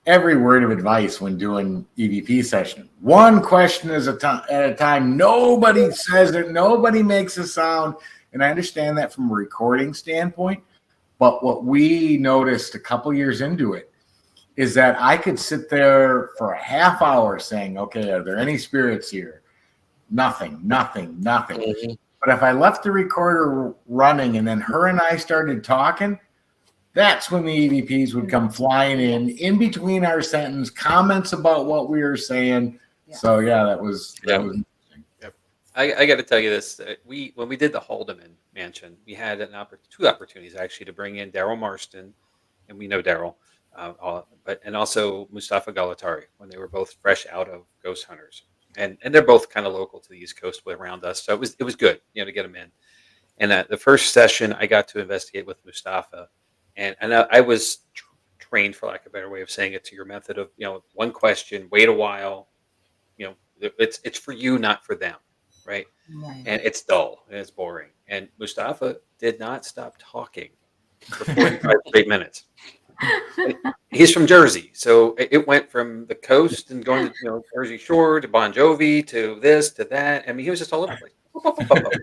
every word of advice when doing EVP session, one question at a time. Nobody says it. Nobody makes a sound. And I understand that from a recording standpoint. But what we noticed a couple years into it is that I could sit there for a half hour saying, okay, are there any spirits here? Nothing. Mm-hmm. But if I left the recorder running and then her and I started talking, that's when the EVPs would come flying in between our sentence, comments about what we were saying. Yeah. So that was interesting. Yep. I got to tell you this: when we did the Haldeman Mansion, we had two opportunities actually to bring in Daryl Marston, and we know Daryl, and also Mustafa Galatari when they were both fresh out of Ghost Hunters, and they're both kind of local to the East Coast around us, so it was good, to get them in. And the first session, I got to investigate with Mustafa. And I was trained, for lack of a better way of saying it, to your method of, one question, wait a while, it's for you, not for them, right? And it's dull and it's boring. And Mustafa did not stop talking for 45 straight minutes. He's from Jersey, so it went from the coast and going to Jersey Shore to Bon Jovi to this to that. I mean, he was just all over the place.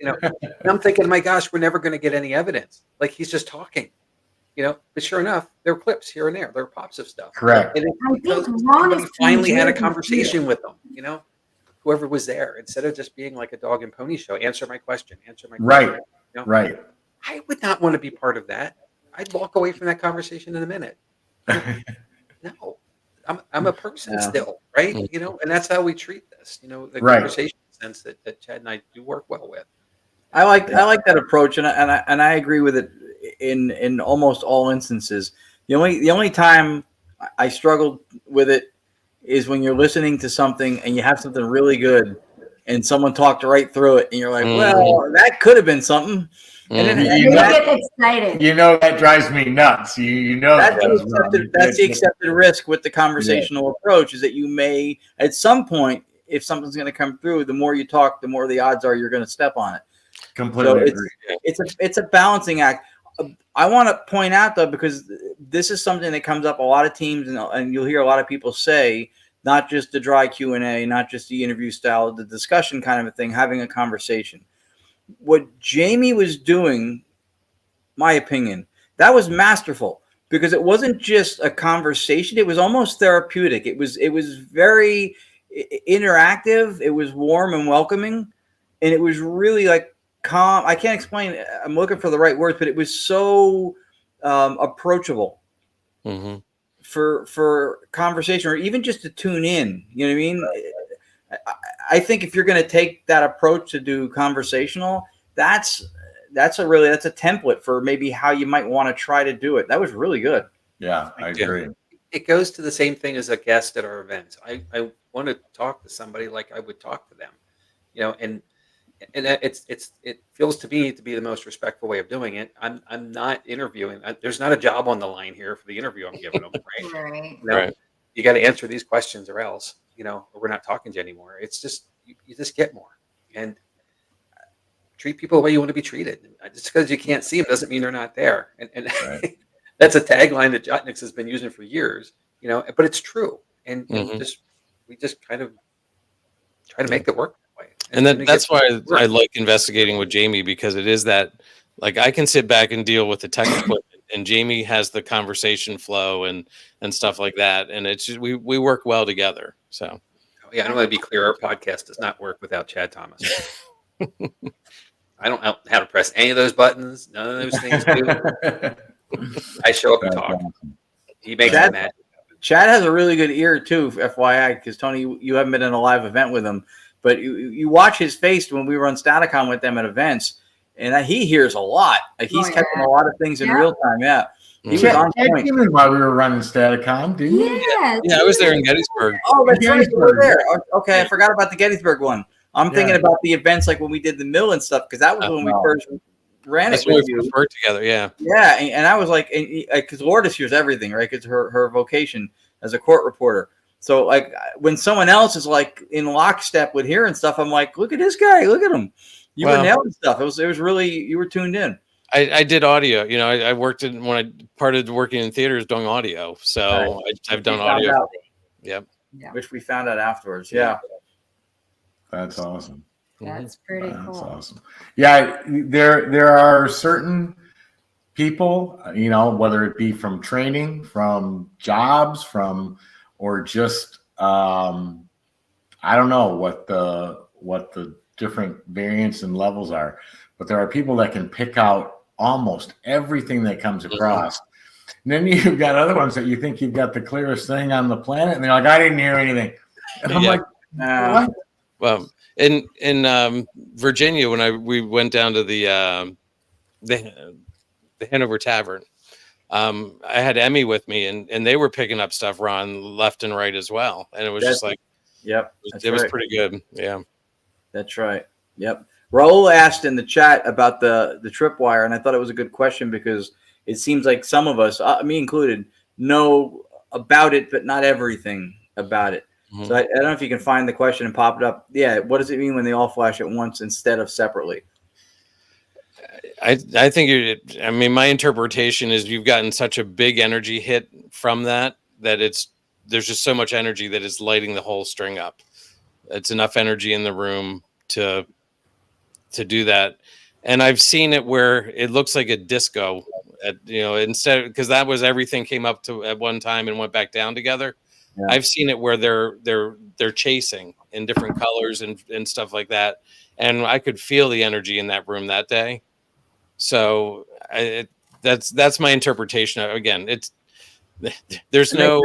And I'm thinking, my gosh, we're never going to get any evidence. Like, he's just talking. But sure enough, there were clips here and there. There were pops of stuff. Correct. And because somebody finally had a conversation with them, whoever was there, instead of just being like a dog and pony show. Answer my question. Right. Right. I would not want to be part of that. I'd walk away from that conversation in a minute. No, I'm a person still, right? Mm-hmm. And that's how we treat this. The conversation sense that Chad and I do work well with. I like that approach, and I agree with it in almost all instances. The only time I struggled with it is when you're listening to something and you have something really good and someone talked right through it and you're like, well, that could have been something. And then you get excited. That drives me nuts. That's the accepted risk with the conversational approach, is that you may at some point if something's going to come through, the more you talk, the more the odds are you're going to step on it. Completely So agree. it's a balancing act. I want to point out though, because this is something that comes up a lot of teams, and you'll hear a lot of people say, not just the dry Q&A, not just the interview style, the discussion kind of a thing, having a conversation. What Jamie was doing, my opinion, that was masterful, because it wasn't just a conversation. It was almost therapeutic. It was very interactive. It was warm and welcoming. And it was really like calm. I can't explain it. I'm looking for the right words, but it was so approachable for conversation, or even just to tune in. You know what I mean? I think if you're going to take that approach to do conversational, that's a template for maybe how you might want to try to do it. That was really good. Yeah, I agree. It goes to the same thing as a guest at our events. I want to talk to somebody like I would talk to them, you know, and it feels to me to be the most respectful way of doing it. I'm not interviewing. There's not a job on the line here for the interview I'm giving them, right? Right. You know, you got to answer these questions or else, you know, or we're not talking to you anymore. It's just, you just get more, and treat people the way you want to be treated. Just because you can't see them doesn't mean they're not there. And Right. That's a tagline that JOTT-Nyx has been using for years, you know, but it's true. And we just kind of try to make it work that way. And that's why I like investigating with Jamie, because it is that, like, I can sit back and deal with the tech equipment, and Jamie has the conversation flow and stuff like that. And it's just, we work well together. So, yeah, I want to be clear. Our podcast does not work without Chad Thomas. I don't know how to press any of those buttons. None of those things do. I show up and talk. Awesome. He makes the magic. Chad has a really good ear too, FYI, because Tony, you haven't been in a live event with him, but you watch his face when we run Staticon with them at events, and he hears a lot. Like, he's catching a lot of things in real time. Yeah. He was on point. Even while we were running Staticon, didn't you? Yeah, I was there in Gettysburg. Oh, that's right. You were there. Okay, I forgot about the Gettysburg one. I'm thinking about the events like when we did the mill and stuff, because that was when we first ran it with you. Worked together, yeah. Yeah, and I was like, because Lourdes hears everything, right? Because her vocation as a court reporter. So, like, when someone else is like in lockstep with hearing stuff, I'm like, look at this guy, look at him. You were nailing stuff. It was really, you were tuned in. I did audio. You know, I worked in, when I started working in theaters, doing audio. So I've done audio. Yep. Yeah. Which we found out afterwards. Yeah. That's awesome. That's pretty cool. That's awesome. Yeah, there are certain people, you know, whether it be from training, from jobs, or just I don't know what the different variants and levels are, but there are people that can pick out almost everything that comes across. And then you've got other ones that you think you've got the clearest thing on the planet, and they're like, I didn't hear anything. And I'm like, what? Well, in Virginia, when we went down to the Hanover Tavern, I had Emmy with me, and they were picking up stuff, Ron, left and right as well, and it was just like, yep, it was pretty good. Yeah, that's right. Yep. Raul asked in the chat about the tripwire, and I thought it was a good question, because it seems like some of us, me included, know about it, but not everything about it. So I don't know if you can find the question and pop it up. Yeah, what does it mean when they all flash at once instead of separately? I think I mean, my interpretation is you've gotten such a big energy hit from that there's just so much energy that it's lighting the whole string up. It's enough energy in the room to do that. And I've seen it where it looks like a disco, instead, because that was everything came up to at one time and went back down together. Yeah. I've seen it where they're chasing in different colors and stuff like that, and I could feel the energy in that room that day. So that's my interpretation. Again, there's no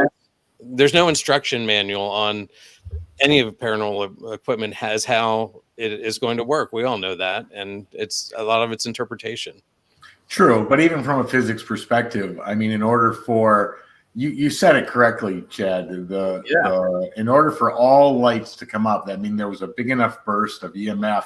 instruction manual on any of the paranormal equipment has how it is going to work. We all know that, and it's a lot of its interpretation. True, but even from a physics perspective, I mean, in order for you said it correctly, Chad. In order for all lights to come up, that means there was a big enough burst of EMF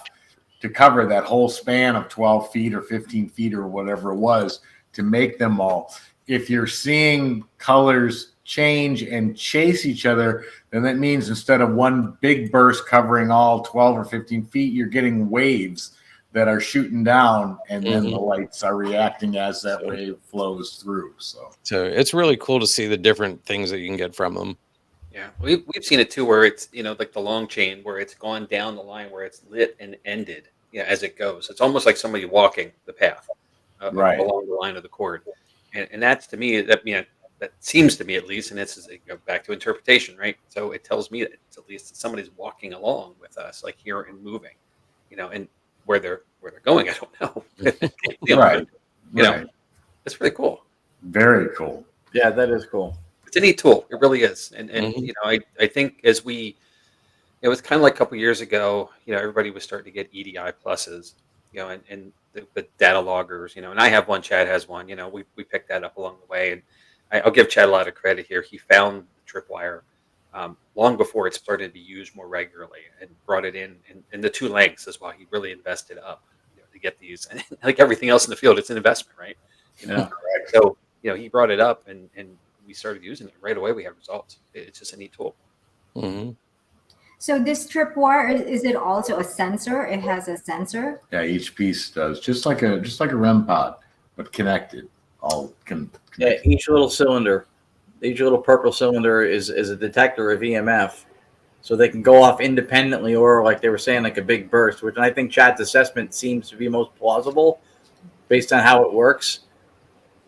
to cover that whole span of 12 feet or 15 feet or whatever it was to make them all. if you're seeing colors change and chase each other, then that means instead of one big burst covering all 12 or 15 feet, you're getting waves that are shooting down, and then the lights are reacting as that wave flows through. So it's really cool to see the different things that you can get from them. Yeah, we've seen it too, where it's like the long chain, where it's gone down the line, where it's lit and ended, as it goes. It's almost like somebody walking the path right along the line of the cord, and that's to me that that seems to me at least, and this is back to interpretation, right? So it tells me that it's at least somebody's walking along with us, like here and moving, and where they're going, I don't know. Right. It's really cool. Very cool. Yeah, that is cool. It's a neat tool. It really is. And I think as it was kind of like a couple years ago, everybody was starting to get EDI pluses, and the data loggers, and I have one, Chad has one, we picked that up along the way. And I'll give Chad a lot of credit here. He found the tripwire long before it started to be used more regularly and brought it in the two lengths as well. He really invested up to get these. And like everything else in the field, it's an investment, right? So, he brought it up and we started using it right away. We had results. It's just a neat tool. Mm-hmm. So this tripwire, is it also a sensor? It has a sensor? Yeah, each piece does, just like a REM pod, but connected. Yeah, each little cylinder, each little purple cylinder is a detector of EMF, so they can go off independently, or like they were saying, like a big burst, which I think Chad's assessment seems to be most plausible based on how it works.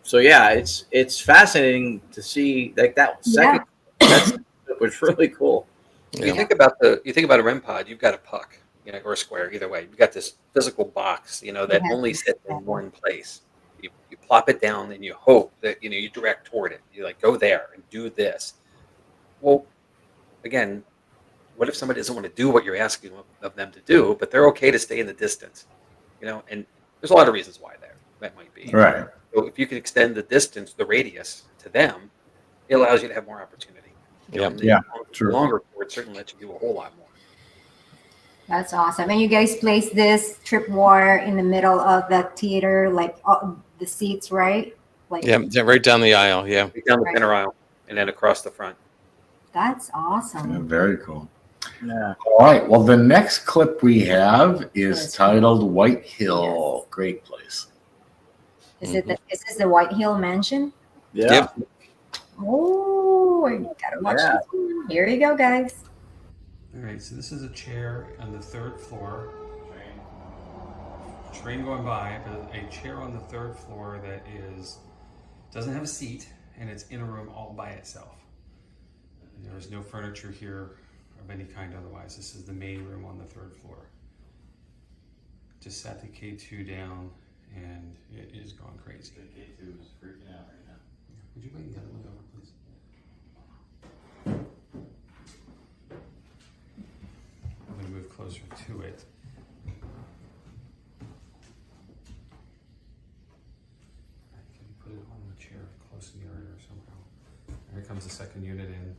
So yeah, it's fascinating to see like that second. That was really cool. Yeah. You think about a REM pod, you've got a puck, or a square, either way. You've got this physical box, that only sits in one place. You plop it down and you hope that you direct toward it. You go there and do this. Well, again, what if somebody doesn't want to do what you're asking of them to do, but they're okay to stay in the distance? And there's a lot of reasons why that might be. Right. So if you can extend the distance, the radius to them, it allows you to have more opportunity. True. Longer cord certainly lets you do a whole lot more. That's awesome. And you guys place this tripwire in the middle of the theater, like the seats, right? Right down the aisle. Yeah, right down the center aisle, and then across the front. That's awesome. Yeah, very cool. Yeah. All right. Well, the next clip we have is titled White Hill. Yes. Great place. Is this the White Hill Mansion? Yeah. Yep. Oh, I gotta watch this. Here you go, guys. All right, so this is a chair on the 3rd floor. Train going by, but a chair on the 3rd floor that doesn't have a seat, and it's in a room all by itself. There is no furniture here of any kind otherwise. This is the main room on the 3rd floor. Just sat the K2 down, and it is going crazy. The K2 is freaking out right now. Would you bring the other one over, please? I'm going to move closer to it. Can you put it on the chair close to the area somehow? Here comes the second unit in.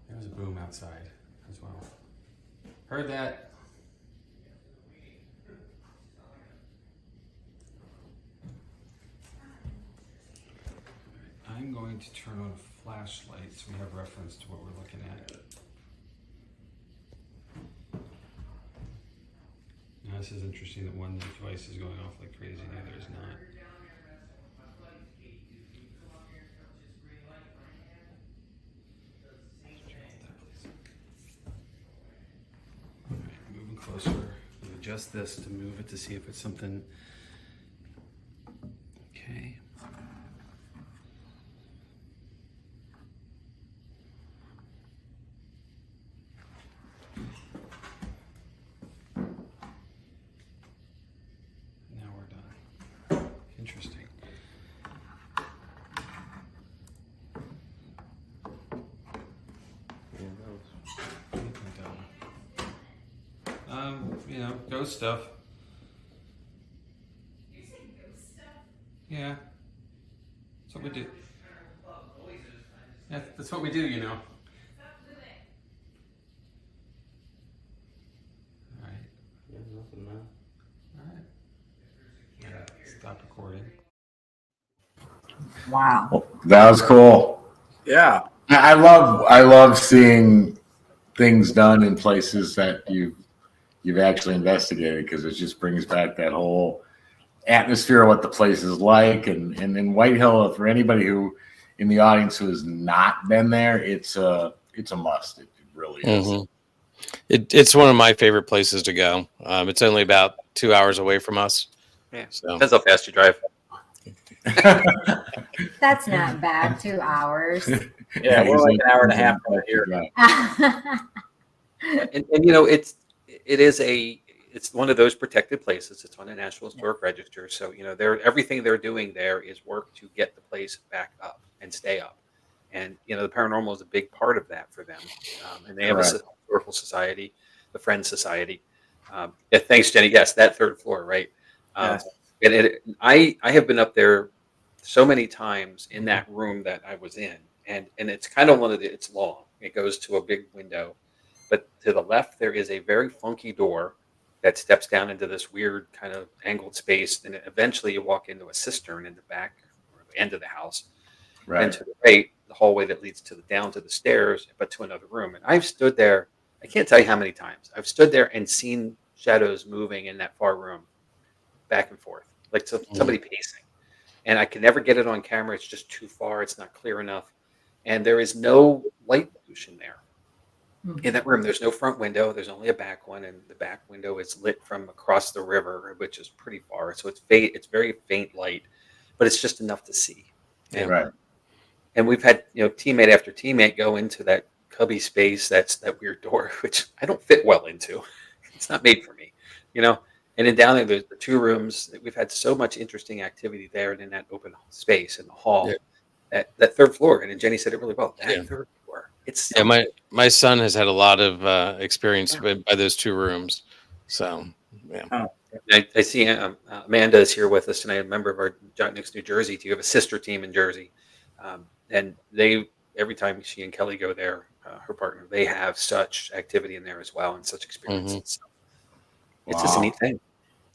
There's a boom outside as well. Heard that. I'm going to turn on a flashlight so we have reference to what we're looking at. Now this is interesting that one device is going off like crazy and the other is not. Alright, moving closer. We'll adjust this to move it to see if it's something. Okay. Interesting. Ghost stuff. You say ghost stuff? Yeah. That's what we do. Yeah, that's what we do, you know. Alright. stop recording. Wow. That was cool. Yeah. I love seeing things done in places that you've actually investigated, because it just brings back that whole atmosphere of what the place is like. And in White Hill, for anybody who in the audience who has not been there, it's a must. It really is. Mhm. It's one of my favorite places to go. It's only about 2 hours away from us. Yeah. So Depends how fast you drive. That's not bad. 2 hours. Yeah, we're like an hour and a half from here. And you know, it's one of those protected places. It's on the National Historic Register. So, you know, everything they're doing there is work to get the place back up and stay up. And, you know, the paranormal is a big part of that for them. And they have a historical society, the Friends Society. Yeah, thanks, Jenny. Yes, that third floor, right? Yes. And I have been up there so many times in that room that I was in. And it's kind of it's long. It goes to a big window. But to the left, there is a very funky door that steps down into this weird kind of angled space. And eventually you walk into a cistern in the back or the end of the house. Right. And to the right, the hallway that leads down to the stairs, but to another room. And I've stood there, I can't tell you how many times. I've stood there and seen shadows moving in that far room, back and forth, like somebody pacing. And I can never get it on camera. It's just too far. It's not clear enough. And there is no light pollution there. In that room, there's no front window. There's only a back one, and the back window is lit from across the river, which is pretty far. So it's very faint light, but it's just enough to see. And, Right. And we've had, you know, teammate after teammate go into that cubby space. That's that weird door, which I don't fit well into. It's not made for me, you know. And then down there's the two rooms. We've had so much interesting activity there, and in that open space in the hall, that third floor. And then Jenny said it really well. That third floor. It's my son has had a lot of experience by those two rooms. So yeah. I see Amanda is here with us tonight, a member of our JOTT-Nyx New Jersey. Do you have a sister team in Jersey? And they, every time she and Kelly go there, her partner, they have such activity in there as well and such experiences. So it's just a neat thing.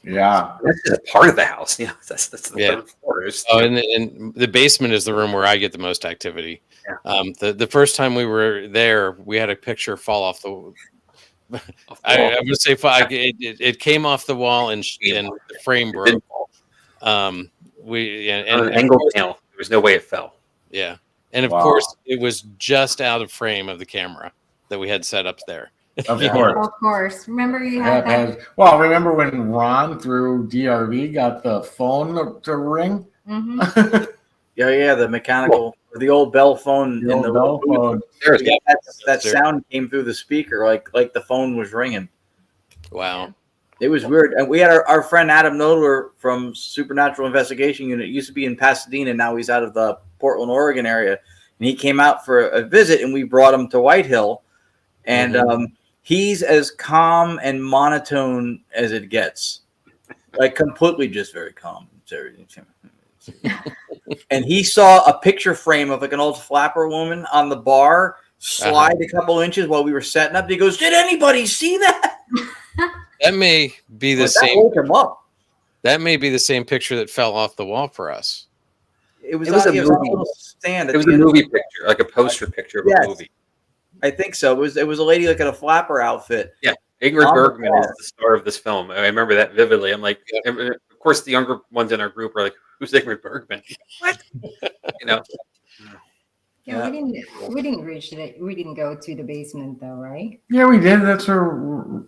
Yeah. That's just a part of the house. You know, that's the third floor. And the basement is the room where I get the most activity. Yeah. The first time we were there, we had a picture fall off the I would say it came off the wall and the frame broke. On an angle panel, there was no way it fell. Yeah, and of course it was just out of frame of the camera that we had set up there. Of course. Remember you had that? Well, remember when Ron through DRV got the phone to ring? Mm-hmm. Yeah, the mechanical, the old bell phone. That sound came through the speaker like the phone was ringing. Wow. It was weird. And we had our friend Adam Nodler from Supernatural Investigation Unit. Used to be in Pasadena. Now he's out of the Portland, Oregon area. And he came out for a visit, and we brought him to White Hill. And he's as calm and monotone as it gets. Like completely just very calm. And he saw a picture frame of like an old flapper woman on the bar slide a couple inches while we were setting up. He goes, "Did anybody see that?" That may be the same. Woke him up. That may be the same picture that fell off the wall for us. It was a movie stand. It was a movie picture, like a poster picture of a movie. I think so. It was a lady like in a flapper outfit. Yeah, Ingrid Bergman is the star of this film. I remember that vividly. I'm like, of course, the younger ones in our group are like, "Who's Ingrid Bergman?" What? You know. Yeah, we didn't reach it. We didn't go to the basement though, right? Yeah, we did. That's where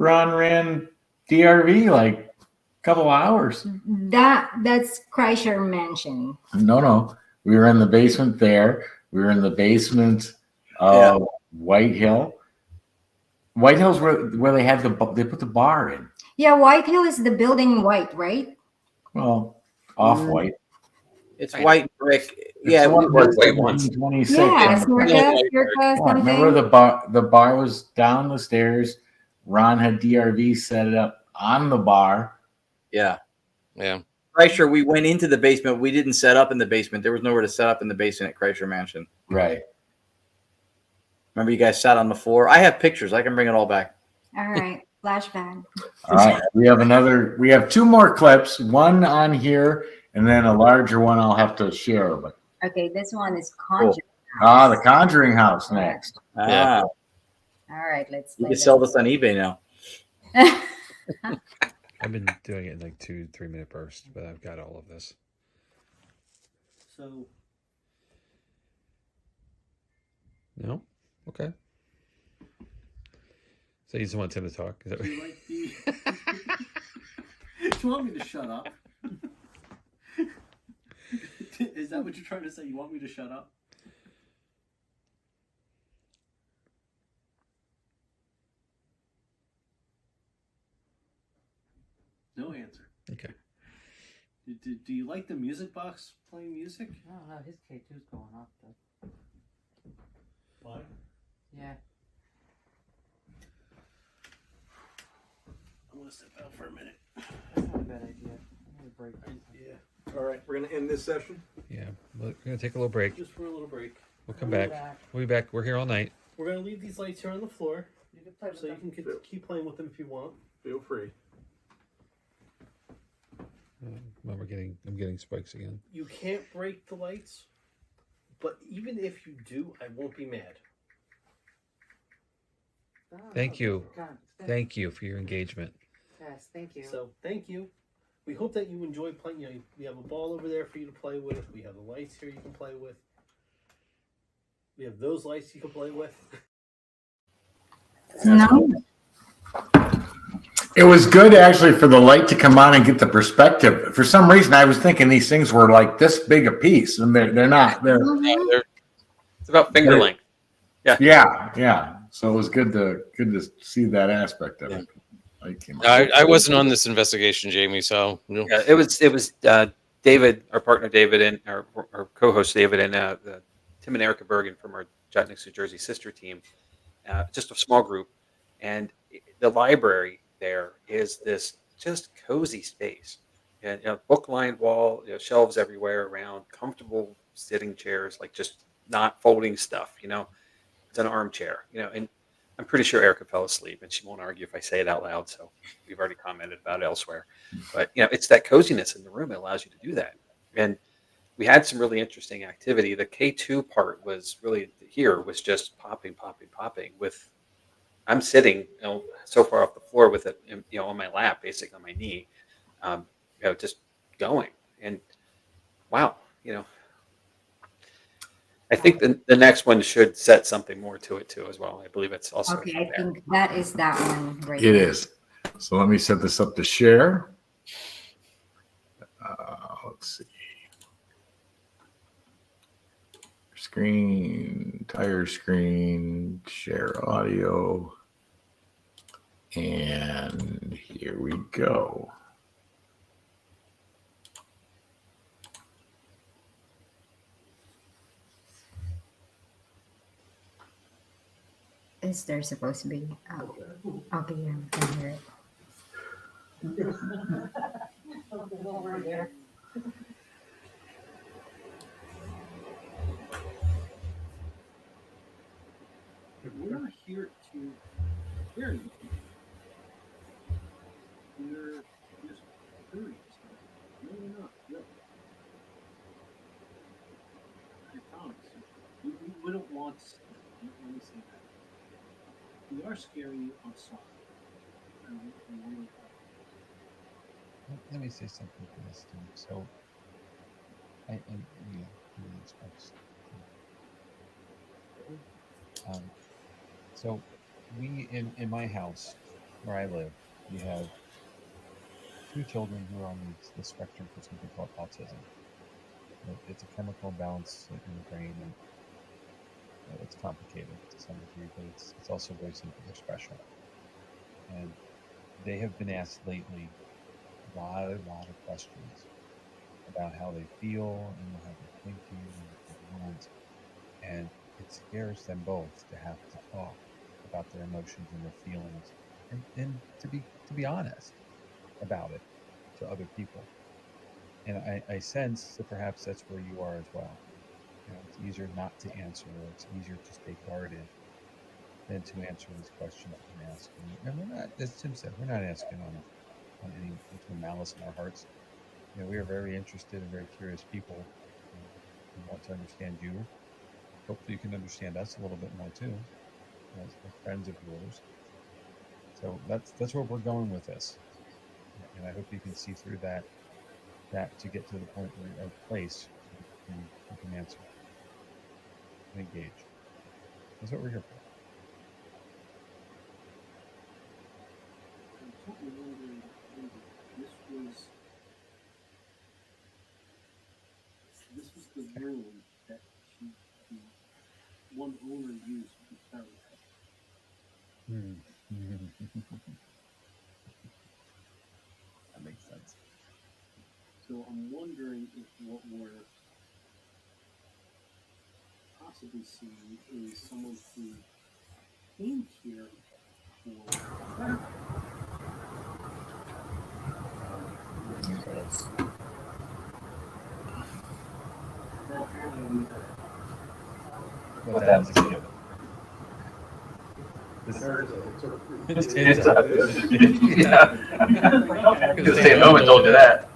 Ron ran DRV like a couple hours. That's Kreischer Mansion. No. We were in the basement there. We were in the basement of White Hill. White Hill's where they had they put the bar in. Yeah, White Hill is the building in white, right? Well, off white. It's white brick. Yeah, it was white once. 26. Yeah, remember the bar was down the stairs. Ron had DRV set it up on the bar. Yeah. Yeah. Kreischer, we went into the basement. We didn't set up in the basement. There was nowhere to set up in the basement at Kreischer Mansion. Right. Remember you guys sat on the floor? I have pictures. I can bring it all back. All right. Flashback. All right, we have two more clips, one on here and then a larger one I'll have to share. But Okay, this one is Conjuring. the Conjuring House next. Ah, All right, let's you play can sell this on eBay now. I've been doing it in like 2-3 minute bursts, but I've got all of this. So No? Okay. So you just want Tim to talk? Is that do you like the? Do you want me to shut up? Is that what you're trying to say? You want me to shut up? No answer. Okay. Do you like the music box playing music? I don't know. His K2's going up though. Why? Yeah. I'm gonna step out for a minute. That's not a bad idea. I need a break. Yeah. All right, we're gonna end this session Yeah. We're going to take a little break. just for a little break. We'll come back. We'll be back. We're here all night. We're gonna leave these lights here on the floor, You can play with so you them. can keep playing with them if you want. Feel free. Well, I'm getting spikes again. You can't break the lights, but even if you do, I won't be mad. No, Thank you. God, Thank you for your engagement. Yes, thank you. So thank you. We hope that you enjoy playing. You know, we have a ball over there for you to play with. We have the lights here you can play with. We have those lights you can play with. No. It was good actually for the light to come on and get the perspective. For some reason, I was thinking these things were like this big a piece, and they're not. They're It's about finger length. yeah. So it was good to see that aspect of it. Light came on. I wasn't on this investigation, Jamie. So no. Yeah, it was David, our partner David, and our co-host David, and Tim and Erica Bergen from our JOTT-Nyx New Jersey sister team. Just a small group, and the library there is this just cozy space, and book-lined wall, shelves everywhere around, comfortable sitting chairs, like just not folding stuff. It's an armchair. And I'm pretty sure Erica fell asleep, and she won't argue if I say it out loud. So we've already commented about it elsewhere, but it's that coziness in the room that allows you to do that. And we had some really interesting activity. The K2 part was really was just popping with. I'm sitting, so far off the floor with it, on my lap, basically on my knee, just going. And wow, I think the next one should set something more to it too, as well. I believe it's also. Okay, I think that is that one right It there. is. So let me set this up to share. Let's see. Screen, entire screen, share audio. And here we go. Is there supposed to be? Oh, okay, yeah, we can hear it. Over there. We're not here to hear you. We're just curious. No, we're not. No. I promise. We wouldn't want. Let me say that. We are scaring you. I'm sorry. Let me say something to this too. So, so we in my house where I live, we have 2 children who are on the spectrum for something called autism. It's a chemical imbalance in the brain, and it's complicated to some degree, but it's also very simple. They're special, and they have been asked lately a lot of questions about how they feel and how they're thinking and what they want, and it scares them both to have to talk about their emotions and their feelings, and to be honest about it to other people. And I sense that perhaps that's where you are as well. It's easier not to answer, or it's easier to stay guarded. than to answer this question that I'm asking. And we're not, as Tim said, we're not asking on any between malice in our hearts. We are very interested and very curious people. We want to understand you. Hopefully, you can understand us a little bit more too, as friends of yours. So that's where we're going with this, and I hope you can see through that to get to the point where a place you can answer and engage. That's what we're here for. This was the room that the one owner used for the paranormal. That makes sense. So I'm wondering if what we're possibly seeing is someone who came here for What that is again. Say no one told you that.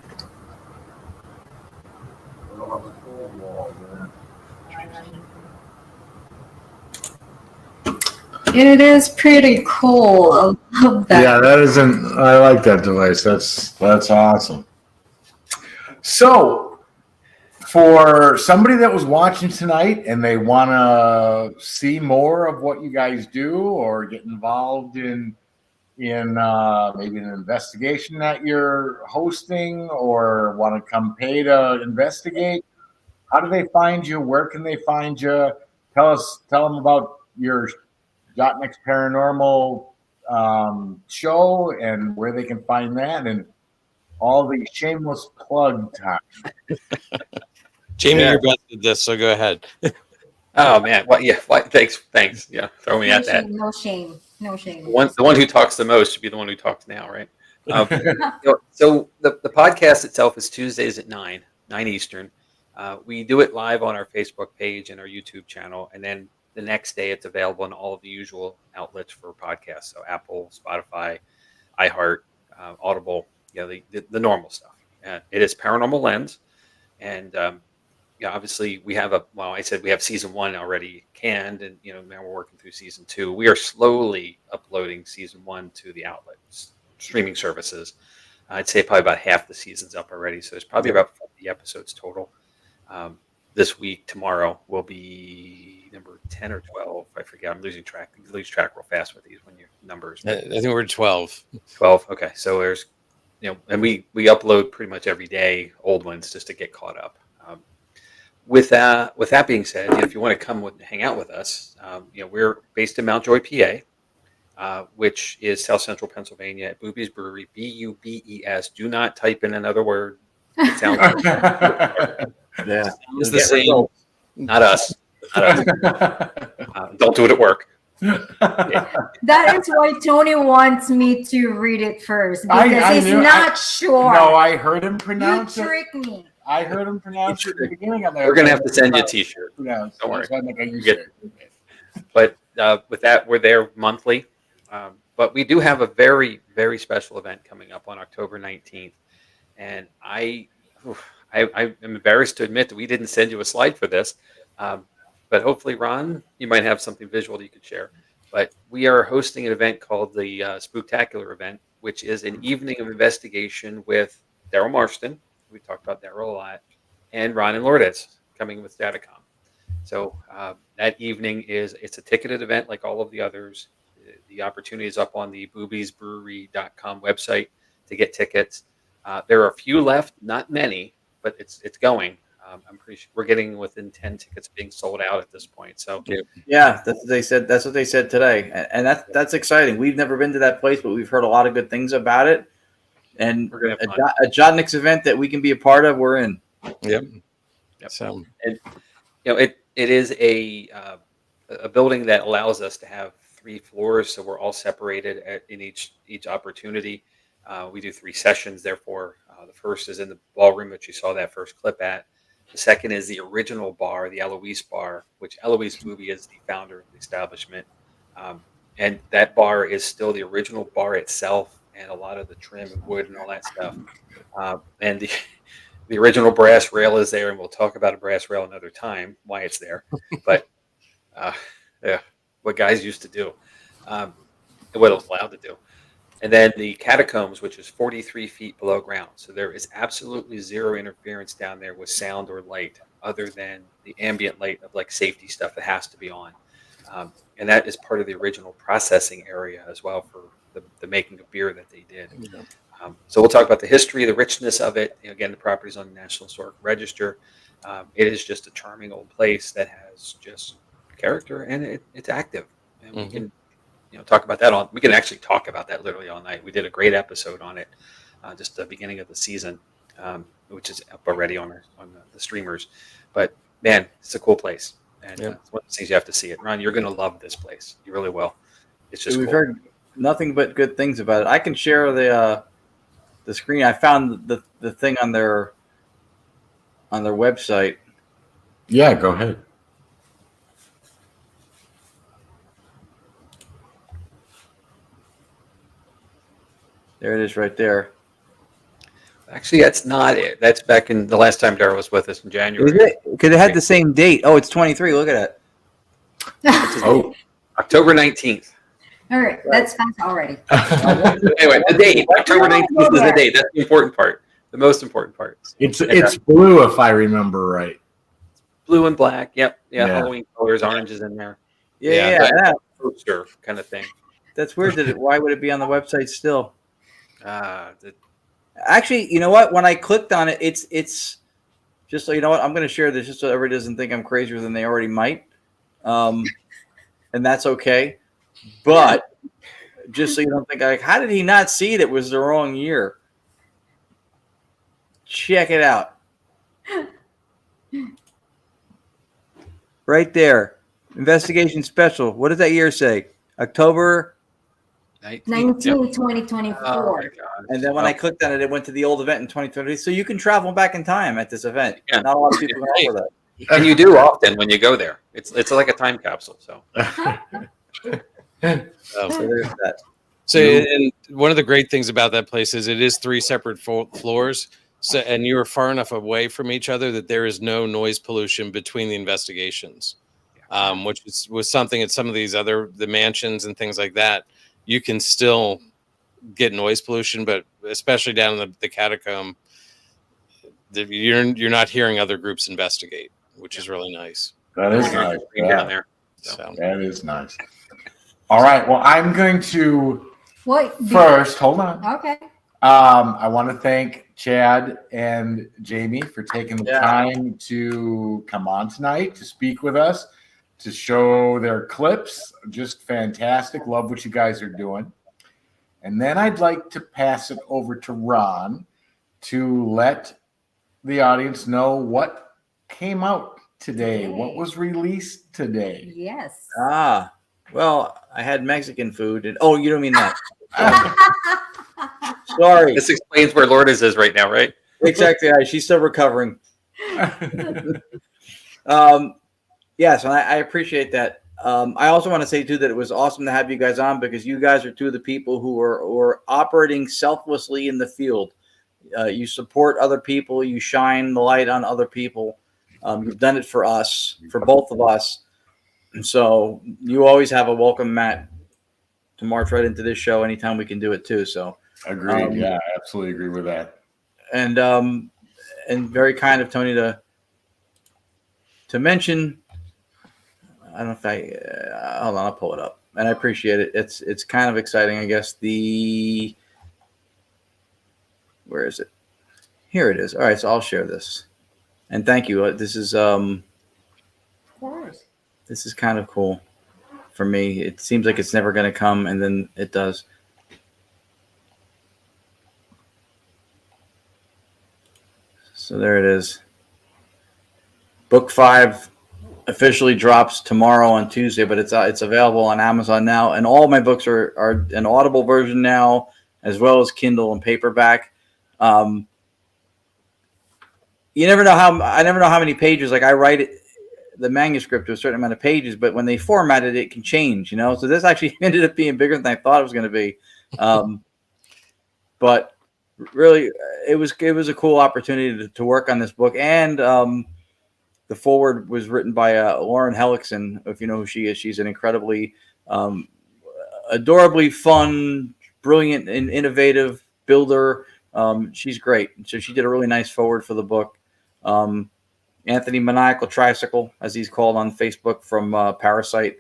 It is pretty cool. I love that. Yeah, that isn't. I like that device. That's awesome. So, for somebody that was watching tonight and they want to see more of what you guys do or get involved in maybe an investigation that you're hosting or want to come pay to investigate, how do they find you? Where can they find you? Tell them about your JOTT-Nyx Paranormal show and where they can find that and all the shameless plug time. Jamie, you're best at this, so go ahead. Oh man, well, yeah, thanks. Yeah, throw me at that. No shame. The one who talks the most should be the one who talks now, right? So the podcast itself is Tuesdays at 9 Eastern. We do it live on our Facebook page and our YouTube channel, and then the next day it's available on all of the usual outlets for podcasts, so Apple, Spotify, iHeart, Audible, the normal stuff. It is Paranormal Lens, and obviously we have we have season 1 already canned, and now we're working through season 2. We are slowly uploading season 1 to the outlets, streaming services. I'd say probably about half the season's up already, so there's probably about 50 episodes total. This week, tomorrow, will be number 10 or 12. I forget. I'm losing track. You lose track real fast with these when you numbers. I think we're 12. 12. Okay. So there's, and we upload pretty much every day, old ones, just to get caught up. With that being said, if you want to come hang out with us, we're based in Mount Joy, PA, which is South Central Pennsylvania at Boobies Brewery, Bubes. Do not type in another word. It sounds Yeah, it's the same. Not us. Don't do it at work. That is why Tony wants me to read it first because he's not sure. No, I heard him pronounce it. You tricked me. I heard him pronounce it at the beginning of that. We're going to have to send you a T-shirt. Don't worry. But with that, we're there monthly. But we do have a very, very special event coming up on October 19th. And I'm embarrassed to admit that we didn't send you a slide for this. But hopefully, Ron, you might have something visual that you could share. But we are hosting an event called the Spooktacular event, which is an evening of investigation with Daryl Marston. We talked about Daryl a lot. And Ron and Lourdes coming with Datacom. So that evening it's a ticketed event like all of the others. The opportunity is up on the boobiesbrewery.com website to get tickets. There are a few left, not many, but it's going. I'm pretty sure we're getting within 10 tickets being sold out at this point. So yeah, that's what they said. That's what they said today, and that's exciting. We've never been to that place, but we've heard a lot of good things about it. And we're gonna have a JOTT-Nyx event that we can be a part of, we're in. Yep. So, and it is a building that allows us to have 3 floors, so we're all separated in each opportunity. We do 3 sessions, therefore. The first is in the ballroom that you saw that first clip at. The second is the original bar, the Eloise Bar, which Eloise Movie is the founder of the establishment. And that bar is still the original bar itself, and a lot of the trim and wood and all that stuff. And the original brass rail is there, and we'll talk about a brass rail another time, why it's there. But yeah, what guys used to do, and what it was allowed to do. And then the catacombs, which is 43 feet below ground. So there is absolutely zero interference down there with sound or light other than the ambient light of like safety stuff that has to be on. And that is part of the original processing area as well for the making of beer that they did. So we'll talk about the history, the richness of it. Again, the property is on the National Historic Register. It is just a charming old place that has just character, and it's active. And we can talk about that we can actually talk about that literally all night. We did a great episode on it just the beginning of the season, which is up already on the streamers. But man, it's a cool place, and it's one of the things you have to see it. Ron, you're going to love this place. You really will. It's just we've cool. heard nothing but good things about it. I can share the screen. I found the thing on their website. Yeah, go ahead. There it is right there. Actually, that's not it. That's back in the last time Daryl was with us in January. Is it? Because it had the same date. Oh, it's 23. Look at it. October 19th. All right, that's fast already. Anyway, the date. October 19th is the date. That's the important part. The most important part. It's blue, if I remember right. Blue and black. Yep. Yeah. Yeah. Halloween colors, oranges in there. Yeah. Poster kind of thing. That's weird. Why would it be on the website still? Actually, you know what? When I clicked on it, it's just so you know what, I'm going to share this just so everybody doesn't think I'm crazier than they already might, and that's okay. But just so you don't think like, how did he not see it was the wrong year? Check it out, right there. Investigation special. What does that year say? October 19, 2024. Oh, and then when I clicked on it, it went to the old event in 2020. So you can travel back in time at this event. Yeah. Not a lot of people can offer that. And you do often when you go there. It's like a time capsule. So, so there's that. So, and one of the great things about that place is it is 3 separate floors. So, and you are far enough away from each other that there is no noise pollution between the investigations, which was something at some of these the mansions and things like that. You can still get noise pollution, but especially down in the catacomb, you're not hearing other groups investigate, which is really nice. That is nice. Down there. So. That is nice. All right. Well, I'm going to First, hold on. Okay. I want to thank Chad and Jamie for taking the time to come on tonight to speak with us, to show their clips. Just fantastic. Love what you guys are doing. And then I'd like to pass it over to Ron to let the audience know what came out today, what was released today. Yes. Well, I had Mexican food. And you don't mean that. Sorry. This explains where Lourdes is right now, right? Exactly. She's still recovering. Yes, and I appreciate that. I also want to say, too, that it was awesome to have you guys on because you guys are two of the people who are operating selflessly in the field. You support other people. You shine the light on other people. You've done it for us, for both of us. And so you always have a welcome mat to march right into this show anytime we can do it, too. So Agreed. Yeah, I absolutely agree with that. And very kind of Tony to mention. I don't know if hold on, I'll pull it up, and I appreciate it. It's kind of exciting, I guess. Where is it? Here it is. All right, so I'll share this, and thank you. This is Of course. This is kind of cool for me. It seems like it's never going to come, and then it does. So there it is. Book 5 officially drops tomorrow on Tuesday, but it's available on Amazon now, and all my books are an Audible version now, as well as Kindle and paperback. You never know I never know how many pages. Like I write it, the manuscript to a certain amount of pages, but when they formatted it, it can change, you know. So this actually ended up being bigger than I thought it was going to be. But really, it was a cool opportunity to work on this book. And the foreword was written by Lauren Hellickson, if you know who she is. She's an incredibly, adorably fun, brilliant, and innovative builder. She's great. So she did a really nice foreword for the book. Anthony Maniacal Tricycle, as he's called on Facebook from Parasite,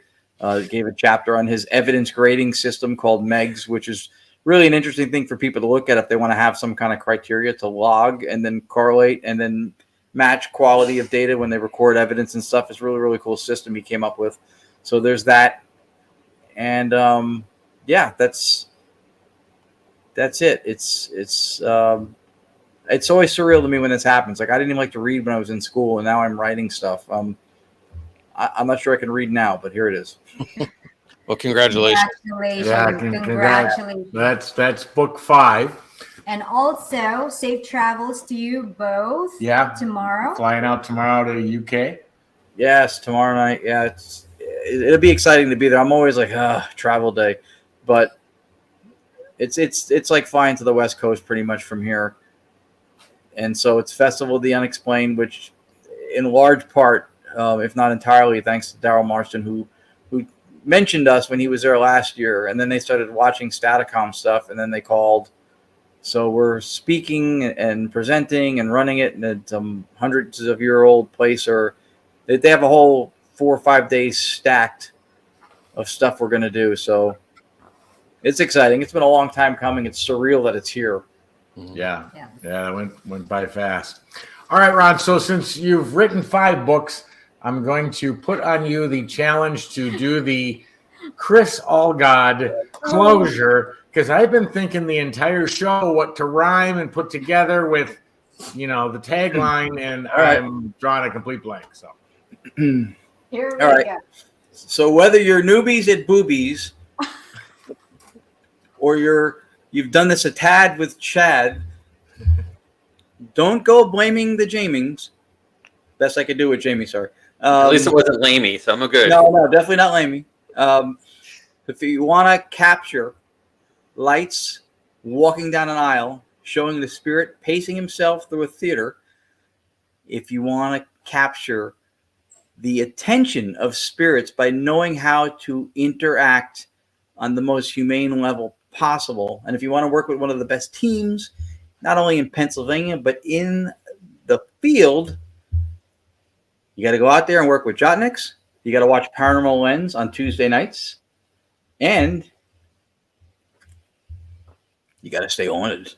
gave a chapter on his evidence grading system called MEGS, which is really an interesting thing for people to look at if they want to have some kind of criteria to log and then correlate and then match quality of data when they record evidence and stuff. It's a really, really cool system he came up with. So there's that. And yeah, that's it. It's always surreal to me when this happens. Like, I didn't even like to read when I was in school, and now I'm writing stuff. I'm not sure I can read now, but here it is. Well, congratulations. Congratulations. That's book 5. And also, safe travels to you both. Yeah. Tomorrow. Flying out tomorrow to UK. Yes, tomorrow night. Yeah, it'll be exciting to be there. I'm always like, travel day, but it's like flying to the West Coast pretty much from here. And so it's Festival of the Unexplained, which in large part, if not entirely, thanks to Daryl Marston, who mentioned us when he was there last year. And then they started watching Staticom stuff, and then they called. So we're speaking and presenting and running it in some hundreds of year old place, or they have a whole 4 or 5 days stacked of stuff we're going to do. So it's exciting. It's been a long time coming. It's surreal that it's here. Yeah, that went by fast. All right, Ron. So since you've written 5 books, I'm going to put on you the challenge to do the Chris Allgod closure, because I've been thinking the entire show what to rhyme and put together with, the tagline, and I'm drawing a complete blank. So here we go. So whether you're newbies at boobies or you've done this a tad with Chad, don't go blaming the Jamings. Best I could do with Jamie, sorry. At least it wasn't lamey, so I'm good. No, definitely not lamey. If you want to capture lights walking down an aisle, showing the spirit pacing himself through a theater, if you want to capture the attention of spirits by knowing how to interact on the most humane level possible, and if you want to work with one of the best teams, not only in Pennsylvania, but in the field, you got to go out there and work with JOTT-Nyx. You got to watch Paranormal Lens on Tuesday nights. And you got to stay on it.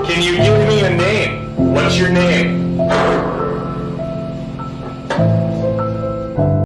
Can you give me a name? What's your name?